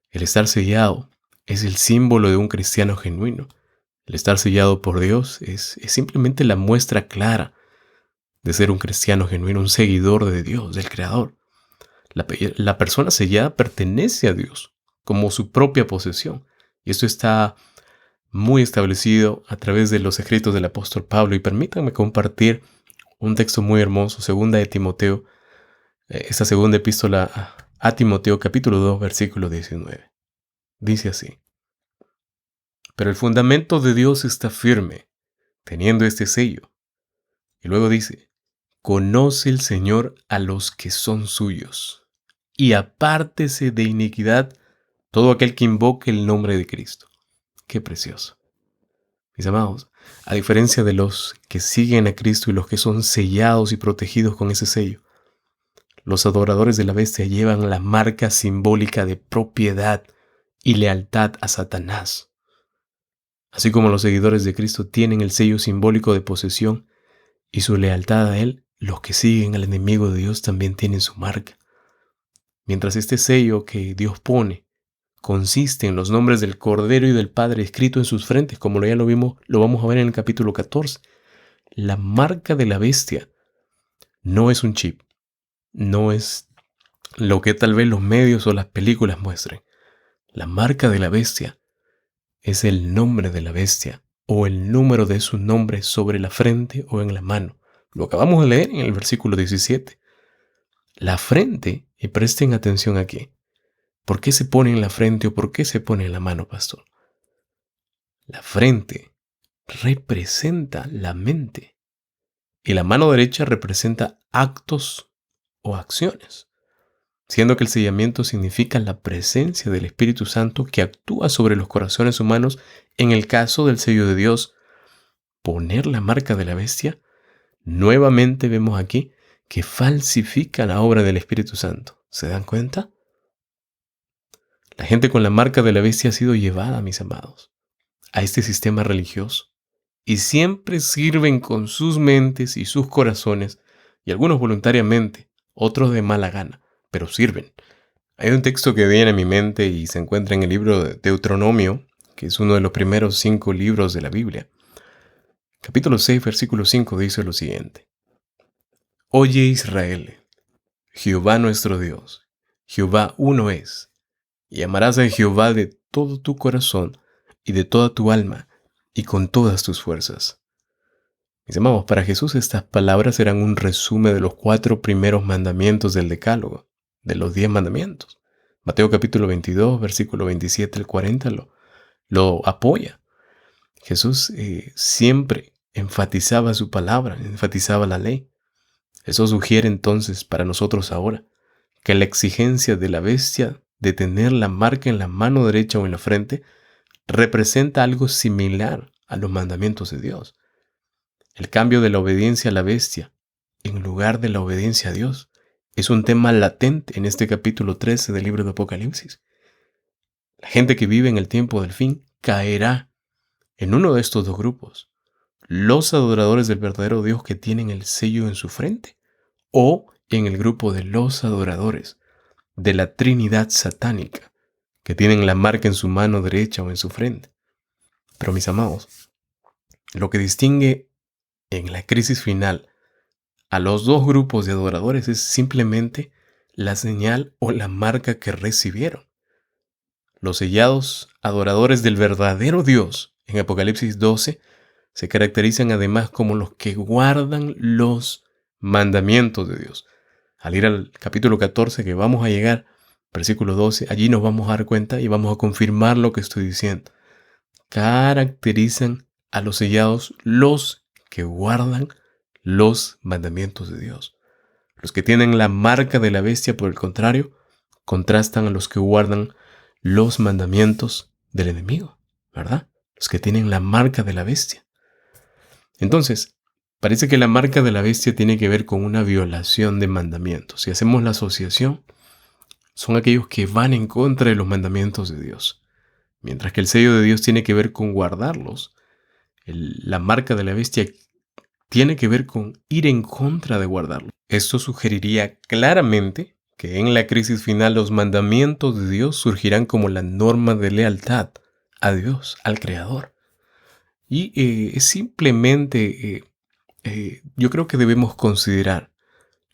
El estar sellado es el símbolo de un cristiano genuino. El estar sellado por Dios es simplemente la muestra clara de ser un cristiano genuino, un seguidor de Dios, del Creador. La persona sellada pertenece a Dios como su propia posesión. Y esto está muy establecido a través de los escritos del apóstol Pablo. Y permítanme compartir un texto muy hermoso, segunda de Timoteo, esta segunda epístola a Timoteo, capítulo 2, versículo 19. Dice así: pero el fundamento de Dios está firme, teniendo este sello. Y luego dice: conoce el Señor a los que son suyos, y apártese de iniquidad todo aquel que invoque el nombre de Cristo. Qué precioso. Mis amados, a diferencia de los que siguen a Cristo y los que son sellados y protegidos con ese sello, los adoradores de la bestia llevan la marca simbólica de propiedad y lealtad a Satanás. Así como los seguidores de Cristo tienen el sello simbólico de posesión y su lealtad a Él, los que siguen al enemigo de Dios también tienen su marca. Mientras este sello que Dios pone consiste en los nombres del Cordero y del Padre escrito en sus frentes, como ya lo vamos a ver en el capítulo 14, la marca de la bestia no es un chip, no es lo que tal vez los medios o las películas muestren. La marca de la bestia es el nombre de la bestia o el número de su nombre sobre la frente o en la mano. Lo acabamos de leer en el versículo 17. La frente, y presten atención aquí. ¿Por qué se pone en la frente o por qué se pone en la mano, pastor? La frente representa la mente y la mano derecha representa actos o acciones, siendo que el sellamiento significa la presencia del Espíritu Santo que actúa sobre los corazones humanos. En el caso del sello de Dios, poner la marca de la bestia, nuevamente vemos aquí que falsifica la obra del Espíritu Santo. ¿Se dan cuenta? La gente con la marca de la bestia ha sido llevada, mis amados, a este sistema religioso y siempre sirven con sus mentes y sus corazones, y algunos voluntariamente, otros de mala gana, pero sirven. Hay un texto que viene a mi mente y se encuentra en el libro de Deuteronomio, que es uno de los primeros 5 libros de la Biblia. Capítulo 6, versículo 5 dice lo siguiente: oye Israel, Jehová nuestro Dios, Jehová uno es, y amarás a Jehová de todo tu corazón y de toda tu alma y con todas tus fuerzas. Mis amados, para Jesús estas palabras eran un resumen de los 4 primeros mandamientos del Decálogo, de los 10 mandamientos. Mateo capítulo 22, versículo 27 al 40 lo apoya. Jesús siempre enfatizaba su palabra, enfatizaba la ley. Eso sugiere entonces para nosotros ahora que la exigencia de la bestia de tener la marca en la mano derecha o en la frente representa algo similar a los mandamientos de Dios. El cambio de la obediencia a la bestia en lugar de la obediencia a Dios es un tema latente en este capítulo 13 del libro de Apocalipsis. La gente que vive en el tiempo del fin caerá en uno de estos dos grupos: los adoradores del verdadero Dios que tienen el sello en su frente, o en el grupo de los adoradores de la Trinidad satánica que tienen la marca en su mano derecha o en su frente. Pero mis amados, lo que distingue en la crisis final a los dos grupos de adoradores es simplemente la señal o la marca que recibieron. Los sellados adoradores del verdadero Dios en Apocalipsis 12 se caracterizan además como los que guardan los mandamientos de Dios. Al ir al capítulo 14 que vamos a llegar, versículo 12, allí nos vamos a dar cuenta y vamos a confirmar lo que estoy diciendo. Caracterizan a los sellados los que guardan los mandamientos de Dios. Los que tienen la marca de la bestia, por el contrario, contrastan a los que guardan los mandamientos del enemigo, ¿verdad? Los que tienen la marca de la bestia. Entonces, parece que la marca de la bestia tiene que ver con una violación de mandamientos. Si hacemos la asociación, son aquellos que van en contra de los mandamientos de Dios. Mientras que el sello de Dios tiene que ver con guardarlos, la marca de la bestia tiene que ver con ir en contra de guardarlos. Esto sugeriría claramente que en la crisis final los mandamientos de Dios surgirán como la norma de lealtad a Dios, al Creador. Y es simplemente yo creo que debemos considerar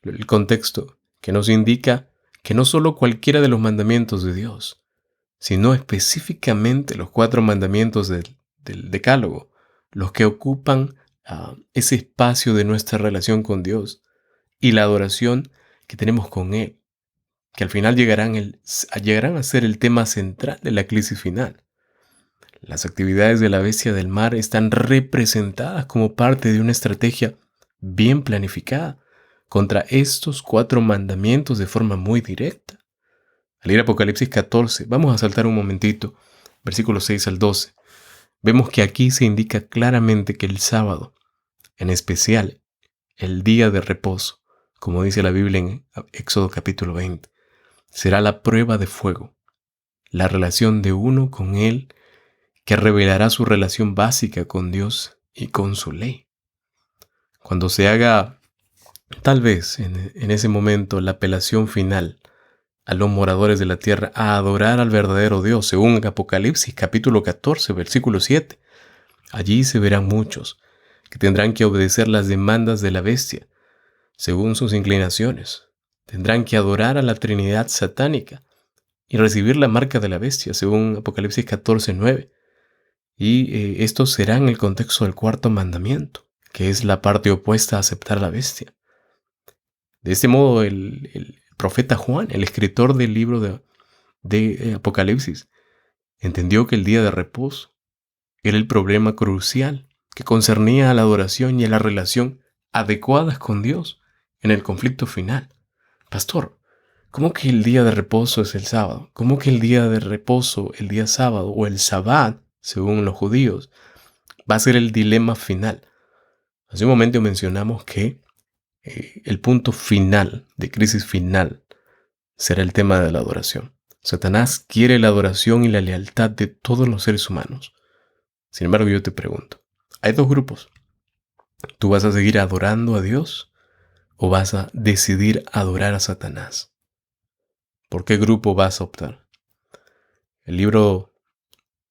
el contexto que nos indica que no solo cualquiera de los mandamientos de Dios, sino específicamente los 4 mandamientos del Decálogo, los que ocupan ese espacio de nuestra relación con Dios y la adoración que tenemos con Él, que al final llegarán a ser el tema central de la crisis final. Las actividades de la bestia del mar están representadas como parte de una estrategia bien planificada contra estos 4 mandamientos de forma muy directa. Al ir a Apocalipsis 14, vamos a saltar un momentito, versículos 6 al 12, vemos que aquí se indica claramente que el sábado, en especial el día de reposo, como dice la Biblia en Éxodo capítulo 20, será la prueba de fuego, la relación de uno con Él que revelará su relación básica con Dios y con su ley. Cuando se haga, tal vez en ese momento, la apelación final a los moradores de la tierra a adorar al verdadero Dios, según Apocalipsis capítulo 14, versículo 7, allí se verán muchos que tendrán que obedecer las demandas de la bestia, según sus inclinaciones. Tendrán que adorar a la Trinidad satánica y recibir la marca de la bestia, según Apocalipsis 14, 9. Y esto será en el contexto del 4º mandamiento, que es la parte opuesta a aceptar a la bestia. De este modo, el profeta Juan, el escritor del libro de Apocalipsis, entendió que el día de reposo era el problema crucial que concernía a la adoración y a la relación adecuadas con Dios en el conflicto final. Pastor, ¿cómo que el día de reposo es el sábado? ¿Cómo que el día de reposo, el día sábado o el sabbat, según los judíos, va a ser el dilema final? Hace un momento mencionamos que el punto final, de crisis final, será el tema de la adoración. Satanás quiere la adoración y la lealtad de todos los seres humanos. Sin embargo, yo te pregunto, hay 2 grupos. ¿Tú vas a seguir adorando a Dios o vas a decidir adorar a Satanás? ¿Por qué grupo vas a optar? El libro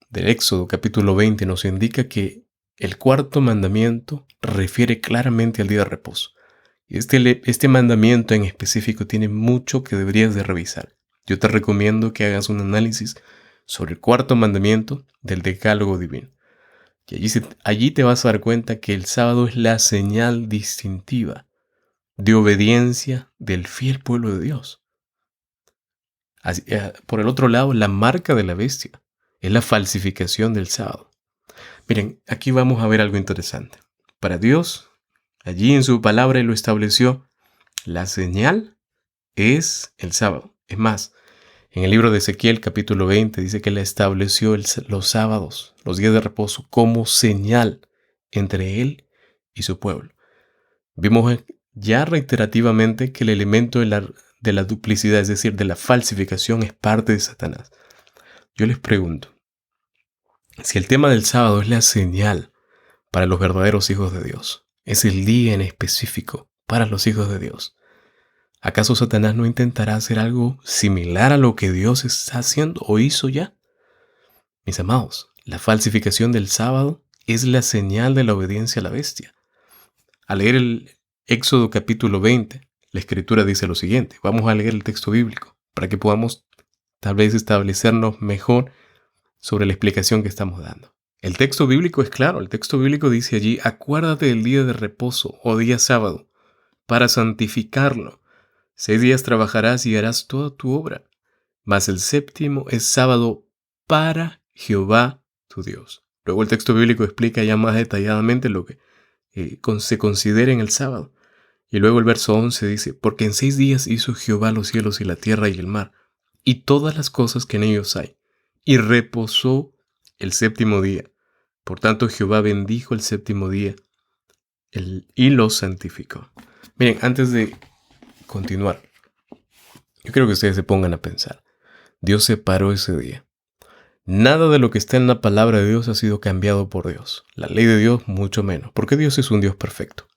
del Éxodo, capítulo 20, nos indica que el 4º mandamiento refiere claramente al día de reposo. Y este mandamiento en específico tiene mucho que deberías de revisar. Yo te recomiendo que hagas un análisis sobre el 4º mandamiento del Decálogo divino. Y allí te vas a dar cuenta que el sábado es la señal distintiva de obediencia del fiel pueblo de Dios. Por el otro lado, la marca de la bestia es la falsificación del sábado. Miren, aquí vamos a ver algo interesante. Para Dios, allí en su palabra Él lo estableció, la señal es el sábado. Es más, en el libro de Ezequiel capítulo 20 dice que Él estableció los sábados, los días de reposo, como señal entre Él y su pueblo. Vimos ya reiterativamente que el elemento de la duplicidad, es decir, de la falsificación, es parte de Satanás. Yo les pregunto, si el tema del sábado es la señal para los verdaderos hijos de Dios, es el día en específico para los hijos de Dios, ¿acaso Satanás no intentará hacer algo similar a lo que Dios está haciendo o hizo ya? Mis amados, la falsificación del sábado es la señal de la obediencia a la bestia. Al leer el Éxodo capítulo 20, la Escritura dice lo siguiente. Vamos a leer el texto bíblico para que podamos tal vez establecernos mejor sobre la explicación que estamos dando. El texto bíblico es claro. El texto bíblico dice allí: acuérdate del día de reposo o día sábado para santificarlo. 6 días trabajarás y harás toda tu obra, mas el séptimo es sábado para Jehová tu Dios. Luego el texto bíblico explica ya más detalladamente lo que se considera en el sábado. Y luego el verso 11 dice: porque en 6 días hizo Jehová los cielos y la tierra y el mar, y todas las cosas que en ellos hay, y reposó el séptimo día. Por tanto, Jehová bendijo el séptimo día y lo santificó. Miren, antes de continuar, yo quiero que ustedes se pongan a pensar. Dios separó ese día. Nada de lo que está en la palabra de Dios ha sido cambiado por Dios. La ley de Dios mucho menos, porque Dios es un Dios perfecto.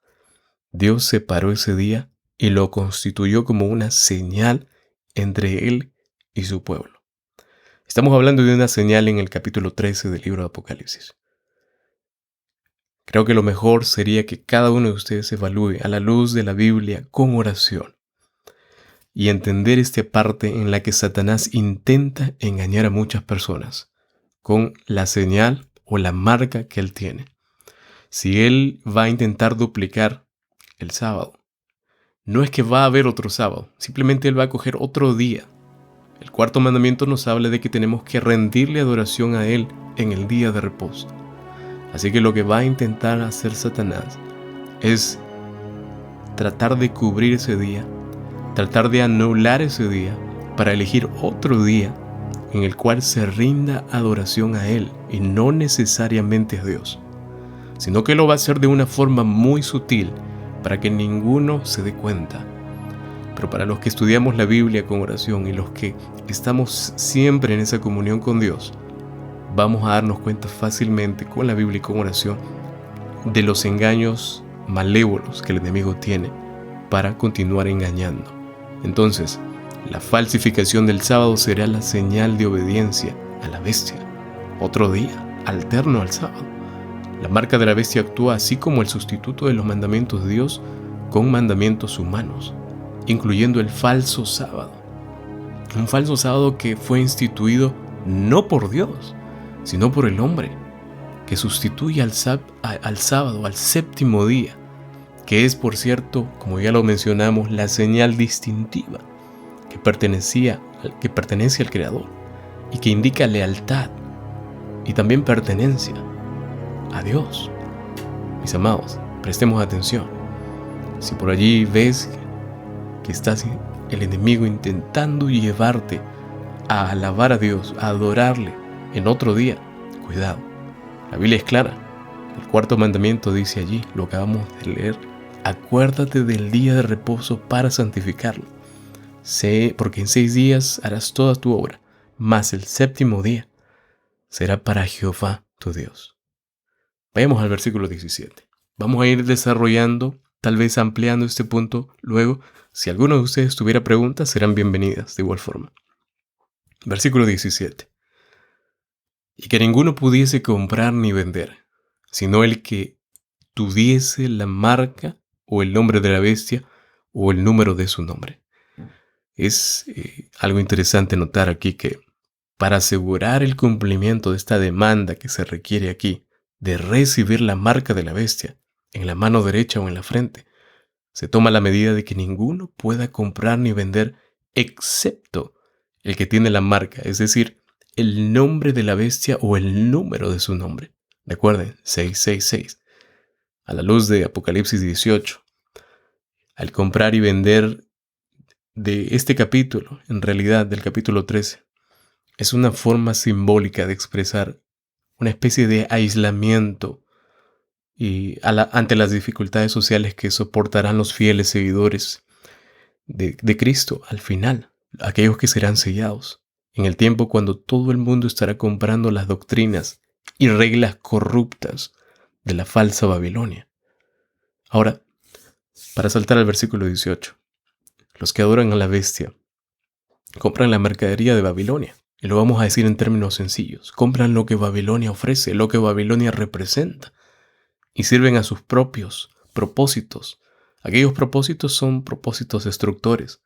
Dios separó ese día y lo constituyó como una señal entre Él y su pueblo. Estamos hablando de una señal en el capítulo 13 del libro de Apocalipsis. Creo que lo mejor sería que cada uno de ustedes evalúe a la luz de la Biblia con oración y entender esta parte en la que Satanás intenta engañar a muchas personas con la señal o la marca que él tiene. Si él va a intentar duplicar el sábado, no es que va a haber otro sábado, simplemente él va a coger otro día. El cuarto mandamiento nos habla de que tenemos que rendirle adoración a él en el día de reposo. Así que lo que va a intentar hacer Satanás es tratar de cubrir ese día, tratar de anular ese día para elegir otro día en el cual se rinda adoración a él y no necesariamente a Dios, sino que lo va a hacer de una forma muy sutil para que ninguno se dé cuenta. Pero para los que estudiamos la Biblia con oración y los que estamos siempre en esa comunión con Dios, vamos a darnos cuenta fácilmente con la Biblia y con oración de los engaños malévolos que el enemigo tiene para continuar engañando. Entonces, la falsificación del sábado será la señal de obediencia a la bestia. Otro día, alterno al sábado. La marca de la bestia actúa así como el sustituto de los mandamientos de Dios con mandamientos humanos, incluyendo el falso sábado. Un falso sábado que fue instituido no por Dios, sino por el hombre, que sustituye al sábado, al séptimo día, que es, por cierto, como ya lo mencionamos, la señal distintiva que pertenece al Creador y que indica lealtad y también pertenencia a Dios. Mis amados, prestemos atención. Si por allí ves que está el enemigo intentando llevarte a alabar a Dios, a adorarle en otro día, cuidado. La Biblia es clara. El cuarto mandamiento dice allí, lo acabamos de leer: acuérdate del día de reposo para santificarlo. Porque en 6 días harás toda tu obra, mas el séptimo día será para Jehová tu Dios. Vayamos al versículo 17. Vamos a ir desarrollando, tal vez ampliando este punto luego. Si alguno de ustedes tuviera preguntas, serán bienvenidas de igual forma. Versículo 17. Y que ninguno pudiese comprar ni vender, sino el que tuviese la marca o el nombre de la bestia o el número de su nombre. Es algo interesante notar aquí que para asegurar el cumplimiento de esta demanda que se requiere aquí de recibir la marca de la bestia en la mano derecha o en la frente, se toma la medida de que ninguno pueda comprar ni vender excepto el que tiene la marca, es decir, el nombre de la bestia o el número de su nombre. Recuerden, 666. A la luz de Apocalipsis 18. Al comprar y vender de este capítulo, en realidad del capítulo 13, es una forma simbólica de expresar una especie de aislamiento y ante las dificultades sociales que soportarán los fieles seguidores de Cristo al final, aquellos que serán sellados, en el tiempo cuando todo el mundo estará comprando las doctrinas y reglas corruptas de la falsa Babilonia. Ahora, para saltar al versículo 18, los que adoran a la bestia compran la mercadería de Babilonia. Y lo vamos a decir en términos sencillos. Compran lo que Babilonia ofrece, lo que Babilonia representa. Y sirven a sus propios propósitos. Aquellos propósitos son propósitos destructores,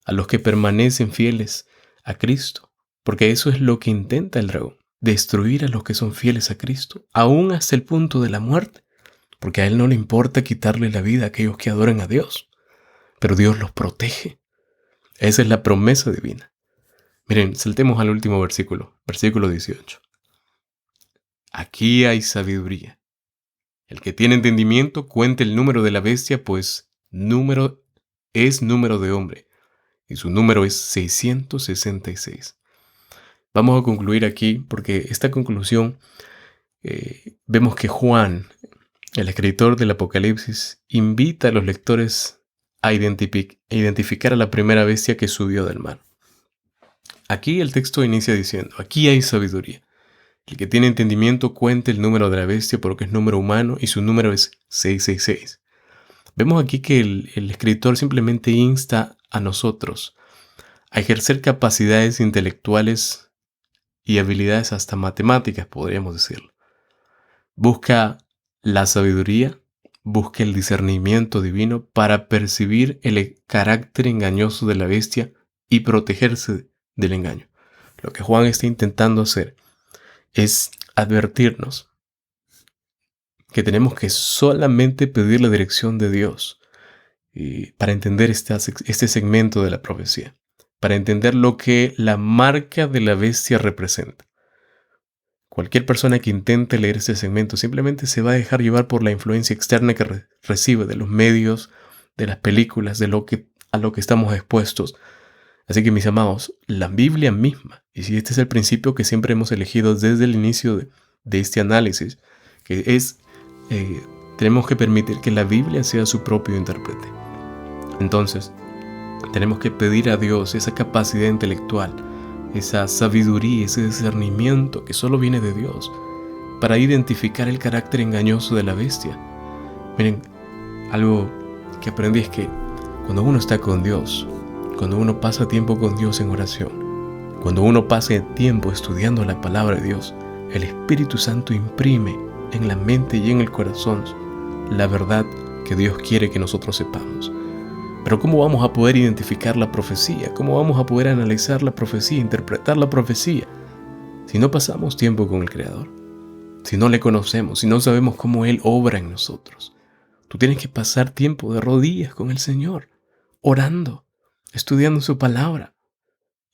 a los que permanecen fieles a Cristo. Porque eso es lo que intenta el dragón. Destruir a los que son fieles a Cristo, aún hasta el punto de la muerte. Porque a él no le importa quitarle la vida a aquellos que adoran a Dios. Pero Dios los protege. Esa es la promesa divina. Miren, saltemos al último versículo, versículo 18. Aquí hay sabiduría. El que tiene entendimiento cuente el número de la bestia, pues número es número de hombre, y su número es 666. Vamos a concluir aquí, porque esta conclusión vemos que Juan, el escritor del Apocalipsis, invita a los lectores a identificar a la primera bestia que subió del mar. Aquí el texto inicia diciendo, aquí hay sabiduría. El que tiene entendimiento cuente el número de la bestia porque es número humano y su número es 666. Vemos aquí que el escritor simplemente insta a nosotros a ejercer capacidades intelectuales y habilidades hasta matemáticas, podríamos decirlo. Busca la sabiduría busca el discernimiento divino para percibir el carácter engañoso de la bestia y protegerse del engaño. Lo que Juan está intentando hacer es advertirnos que tenemos que solamente pedir la dirección de Dios para entender este segmento de la profecía, para entender lo que la marca de la bestia representa. Cualquier persona que intente leer este segmento simplemente se va a dejar llevar por la influencia externa que recibe de los medios, de las películas, a lo que estamos expuestos. Así que, mis amados, la Biblia misma, y si este es el principio que siempre hemos elegido desde el inicio de este análisis, que es, tenemos que permitir que la Biblia sea su propio intérprete. Entonces, tenemos que pedir a Dios esa capacidad intelectual, esa sabiduría, ese discernimiento que solo viene de Dios, para identificar el carácter engañoso de la bestia. Miren, algo que aprendí es que cuando uno está con Dios, cuando uno pasa tiempo con Dios en oración, cuando uno pasa tiempo estudiando la palabra de Dios, el Espíritu Santo imprime en la mente y en el corazón la verdad que Dios quiere que nosotros sepamos. Pero ¿cómo vamos a poder identificar la profecía? ¿Cómo vamos a poder analizar la profecía, interpretar la profecía, si no pasamos tiempo con el Creador? Si no le conocemos, si no sabemos cómo Él obra en nosotros. Tú tienes que pasar tiempo de rodillas con el Señor, orando, estudiando su palabra,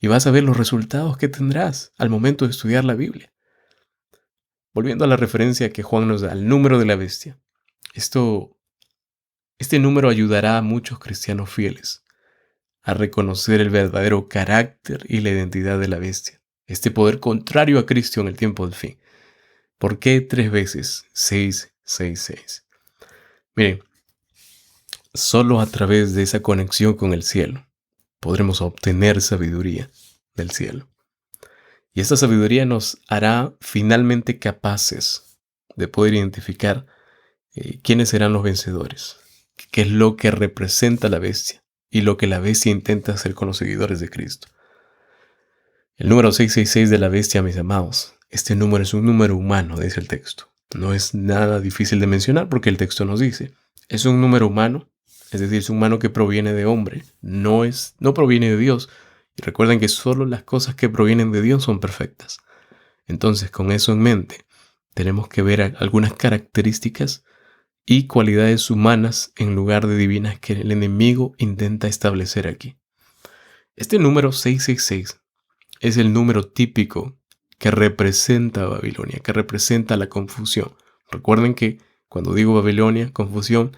y vas a ver los resultados que tendrás al momento de estudiar la Biblia. Volviendo a la referencia que Juan nos da, al número de la bestia. Este número ayudará a muchos cristianos fieles a reconocer el verdadero carácter y la identidad de la bestia, este poder contrario a Cristo en el tiempo del fin. ¿Por qué 3 veces 666? Miren, solo a través de esa conexión con el cielo podremos obtener sabiduría del cielo. Y esta sabiduría nos hará finalmente capaces de poder identificar quiénes serán los vencedores, qué es lo que representa la bestia y lo que la bestia intenta hacer con los seguidores de Cristo. El número 666 de la bestia, mis amados, este número es un número humano, dice el texto. No es nada difícil de mencionar porque el texto nos dice, es un número humano, es decir, es un humano que proviene de hombre, no proviene de Dios. Y recuerden que solo las cosas que provienen de Dios son perfectas. Entonces, con eso en mente, tenemos que ver algunas características y cualidades humanas en lugar de divinas que el enemigo intenta establecer aquí. Este número 666 es el número típico que representa a Babilonia, que representa la confusión. Recuerden que cuando digo Babilonia, confusión,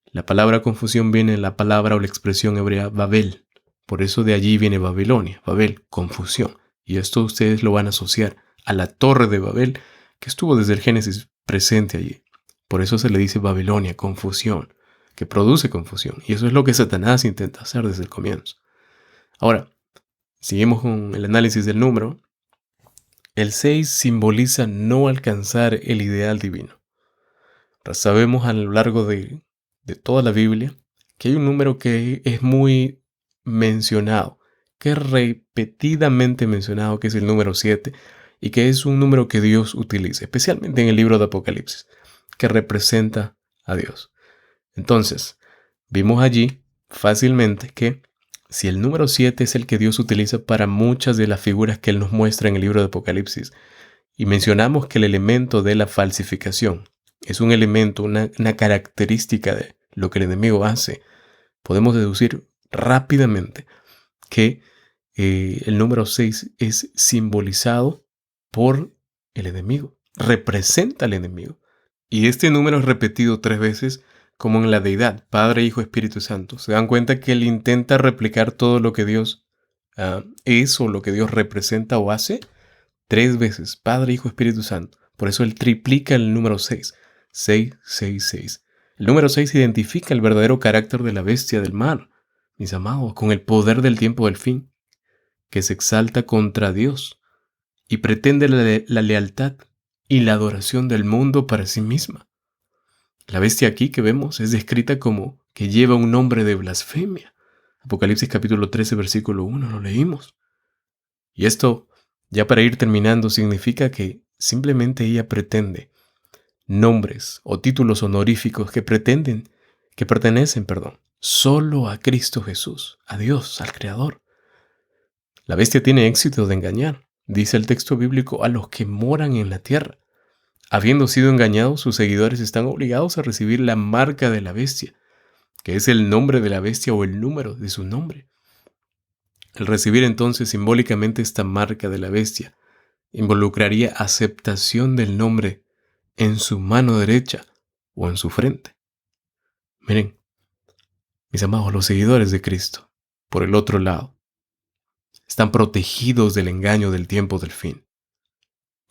la palabra confusión viene de la palabra o la expresión hebrea Babel. Por eso de allí viene Babilonia, Babel, confusión. Y esto ustedes lo van a asociar a la torre de Babel, que estuvo desde el Génesis presente allí. Por eso se le dice Babilonia, confusión, que produce confusión. Y eso es lo que Satanás intenta hacer desde el comienzo. Ahora, seguimos con el análisis del número. El 6 simboliza no alcanzar el ideal divino. Sabemos a lo largo de toda la Biblia que hay un número que es muy mencionado, que es repetidamente mencionado, que es el número 7, y que es un número que Dios utiliza, especialmente en el libro de Apocalipsis, que representa a Dios. Entonces, vimos allí fácilmente que si el número 7 es el que Dios utiliza para muchas de las figuras que Él nos muestra en el libro de Apocalipsis, y mencionamos que el elemento de la falsificación es un elemento, una característica de lo que el enemigo hace, podemos deducir rápidamente que el número 6 es simbolizado por el enemigo, representa al enemigo. Y este número es repetido 3 veces como en la deidad, Padre, Hijo, Espíritu Santo. Se dan cuenta que él intenta replicar todo lo que Dios es o lo que Dios representa o hace 3 veces, Padre, Hijo, Espíritu Santo. Por eso él triplica el número 6, 666. El número 6 identifica el verdadero carácter de la bestia del mar, mis amados, con el poder del tiempo del fin, que se exalta contra Dios y pretende la lealtad y la adoración del mundo para sí misma. La bestia aquí que vemos es descrita como que lleva un nombre de blasfemia. Apocalipsis capítulo 13, versículo 1, lo leímos. Y esto, ya para ir terminando, significa que simplemente ella pretende nombres o títulos honoríficos que pertenecen, solo a Cristo Jesús, a Dios, al Creador. La bestia tiene éxito de engañar, dice el texto bíblico, a los que moran en la tierra. Habiendo sido engañados, sus seguidores están obligados a recibir la marca de la bestia, que es el nombre de la bestia o el número de su nombre. El recibir entonces simbólicamente esta marca de la bestia involucraría aceptación del nombre en su mano derecha o en su frente. Miren, mis amados, los seguidores de Cristo, por el otro lado, están protegidos del engaño del tiempo del fin,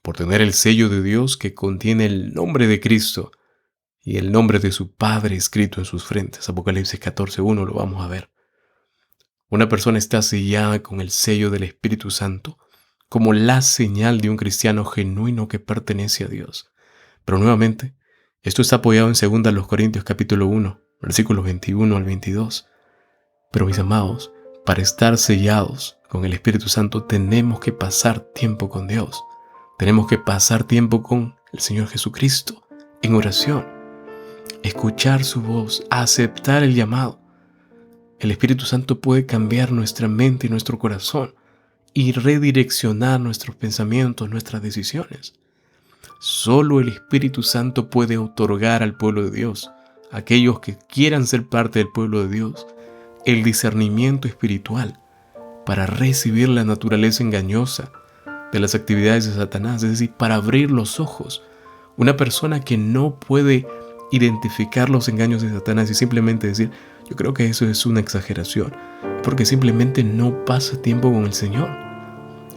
por tener el sello de Dios que contiene el nombre de Cristo y el nombre de su Padre escrito en sus frentes. Apocalipsis 14:1 lo vamos a ver. Una persona está sellada con el sello del Espíritu Santo como la señal de un cristiano genuino que pertenece a Dios. Pero nuevamente, esto está apoyado en 2 Corintios capítulo 1, versículos 21 al 22. Pero mis amados, para estar sellados con el Espíritu Santo tenemos que pasar tiempo con Dios. Tenemos que pasar tiempo con el Señor Jesucristo en oración, escuchar su voz, aceptar el llamado. El Espíritu Santo puede cambiar nuestra mente y nuestro corazón y redireccionar nuestros pensamientos, nuestras decisiones. Solo el Espíritu Santo puede otorgar al pueblo de Dios, a aquellos que quieran ser parte del pueblo de Dios, el discernimiento espiritual para recibir la naturaleza engañosa de las actividades de Satanás, es decir, para abrir los ojos. Una persona que no puede identificar los engaños de Satanás y simplemente decir, yo creo que eso es una exageración, porque simplemente no pasa tiempo con el Señor.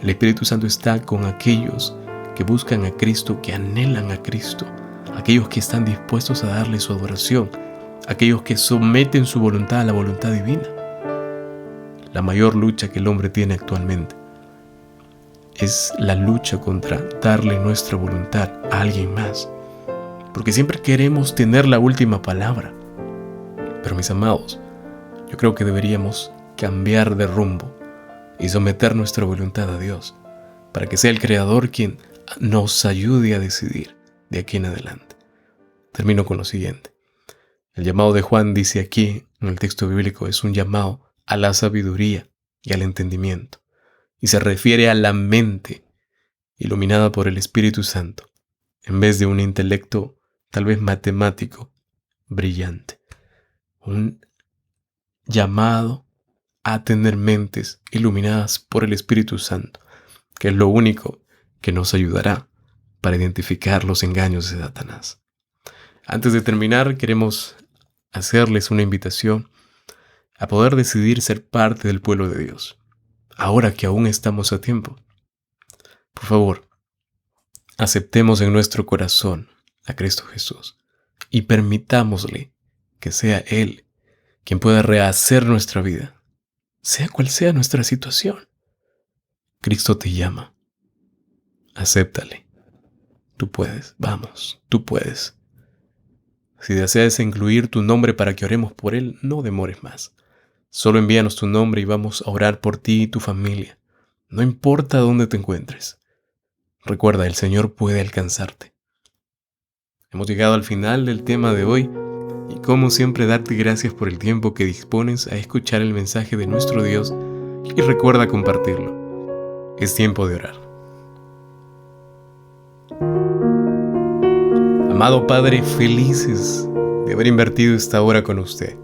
El Espíritu Santo está con aquellos que buscan a Cristo, que anhelan a Cristo, aquellos que están dispuestos a darle su adoración, aquellos que someten su voluntad a la voluntad divina. La mayor lucha que el hombre tiene actualmente es la lucha contra darle nuestra voluntad a alguien más, porque siempre queremos tener la última palabra. Pero mis amados, yo creo que deberíamos cambiar de rumbo y someter nuestra voluntad a Dios, para que sea el Creador quien nos ayude a decidir de aquí en adelante. Termino con lo siguiente. El llamado de Juan dice aquí en el texto bíblico es un llamado a la sabiduría y al entendimiento, y se refiere a la mente iluminada por el Espíritu Santo, en vez de un intelecto tal vez matemático brillante. Un llamado a tener mentes iluminadas por el Espíritu Santo, que es lo único que nos ayudará para identificar los engaños de Satanás. Antes de terminar, queremos hacerles una invitación a poder decidir ser parte del pueblo de Dios, ahora que aún estamos a tiempo. Por favor, aceptemos en nuestro corazón a Cristo Jesús y permitámosle que sea Él quien pueda rehacer nuestra vida, sea cual sea nuestra situación. Cristo te llama. Acéptale. Tú puedes, vamos, tú puedes. Si deseas incluir tu nombre para que oremos por Él, no demores más. Solo envíanos tu nombre y vamos a orar por ti y tu familia. No importa dónde te encuentres. Recuerda, el Señor puede alcanzarte. Hemos llegado al final del tema de hoy y como siempre darte gracias por el tiempo que dispones a escuchar el mensaje de nuestro Dios y recuerda compartirlo. Es tiempo de orar. Amado Padre, felices de haber invertido esta hora con usted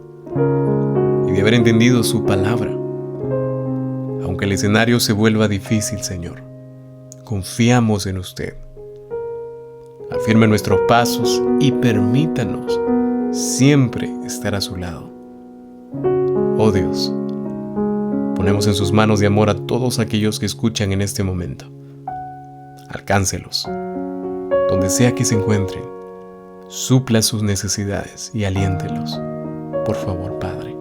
y de haber entendido su palabra. Aunque el escenario se vuelva difícil, Señor, confiamos en usted. Afirme nuestros pasos y permítanos siempre estar a su lado. Oh Dios, ponemos en sus manos de amor a todos aquellos que escuchan en este momento. Alcáncelos, donde sea que se encuentren, supla sus necesidades y aliéntelos, por favor, Padre,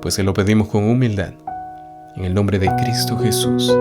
pues se lo pedimos con humildad, en el nombre de Cristo Jesús.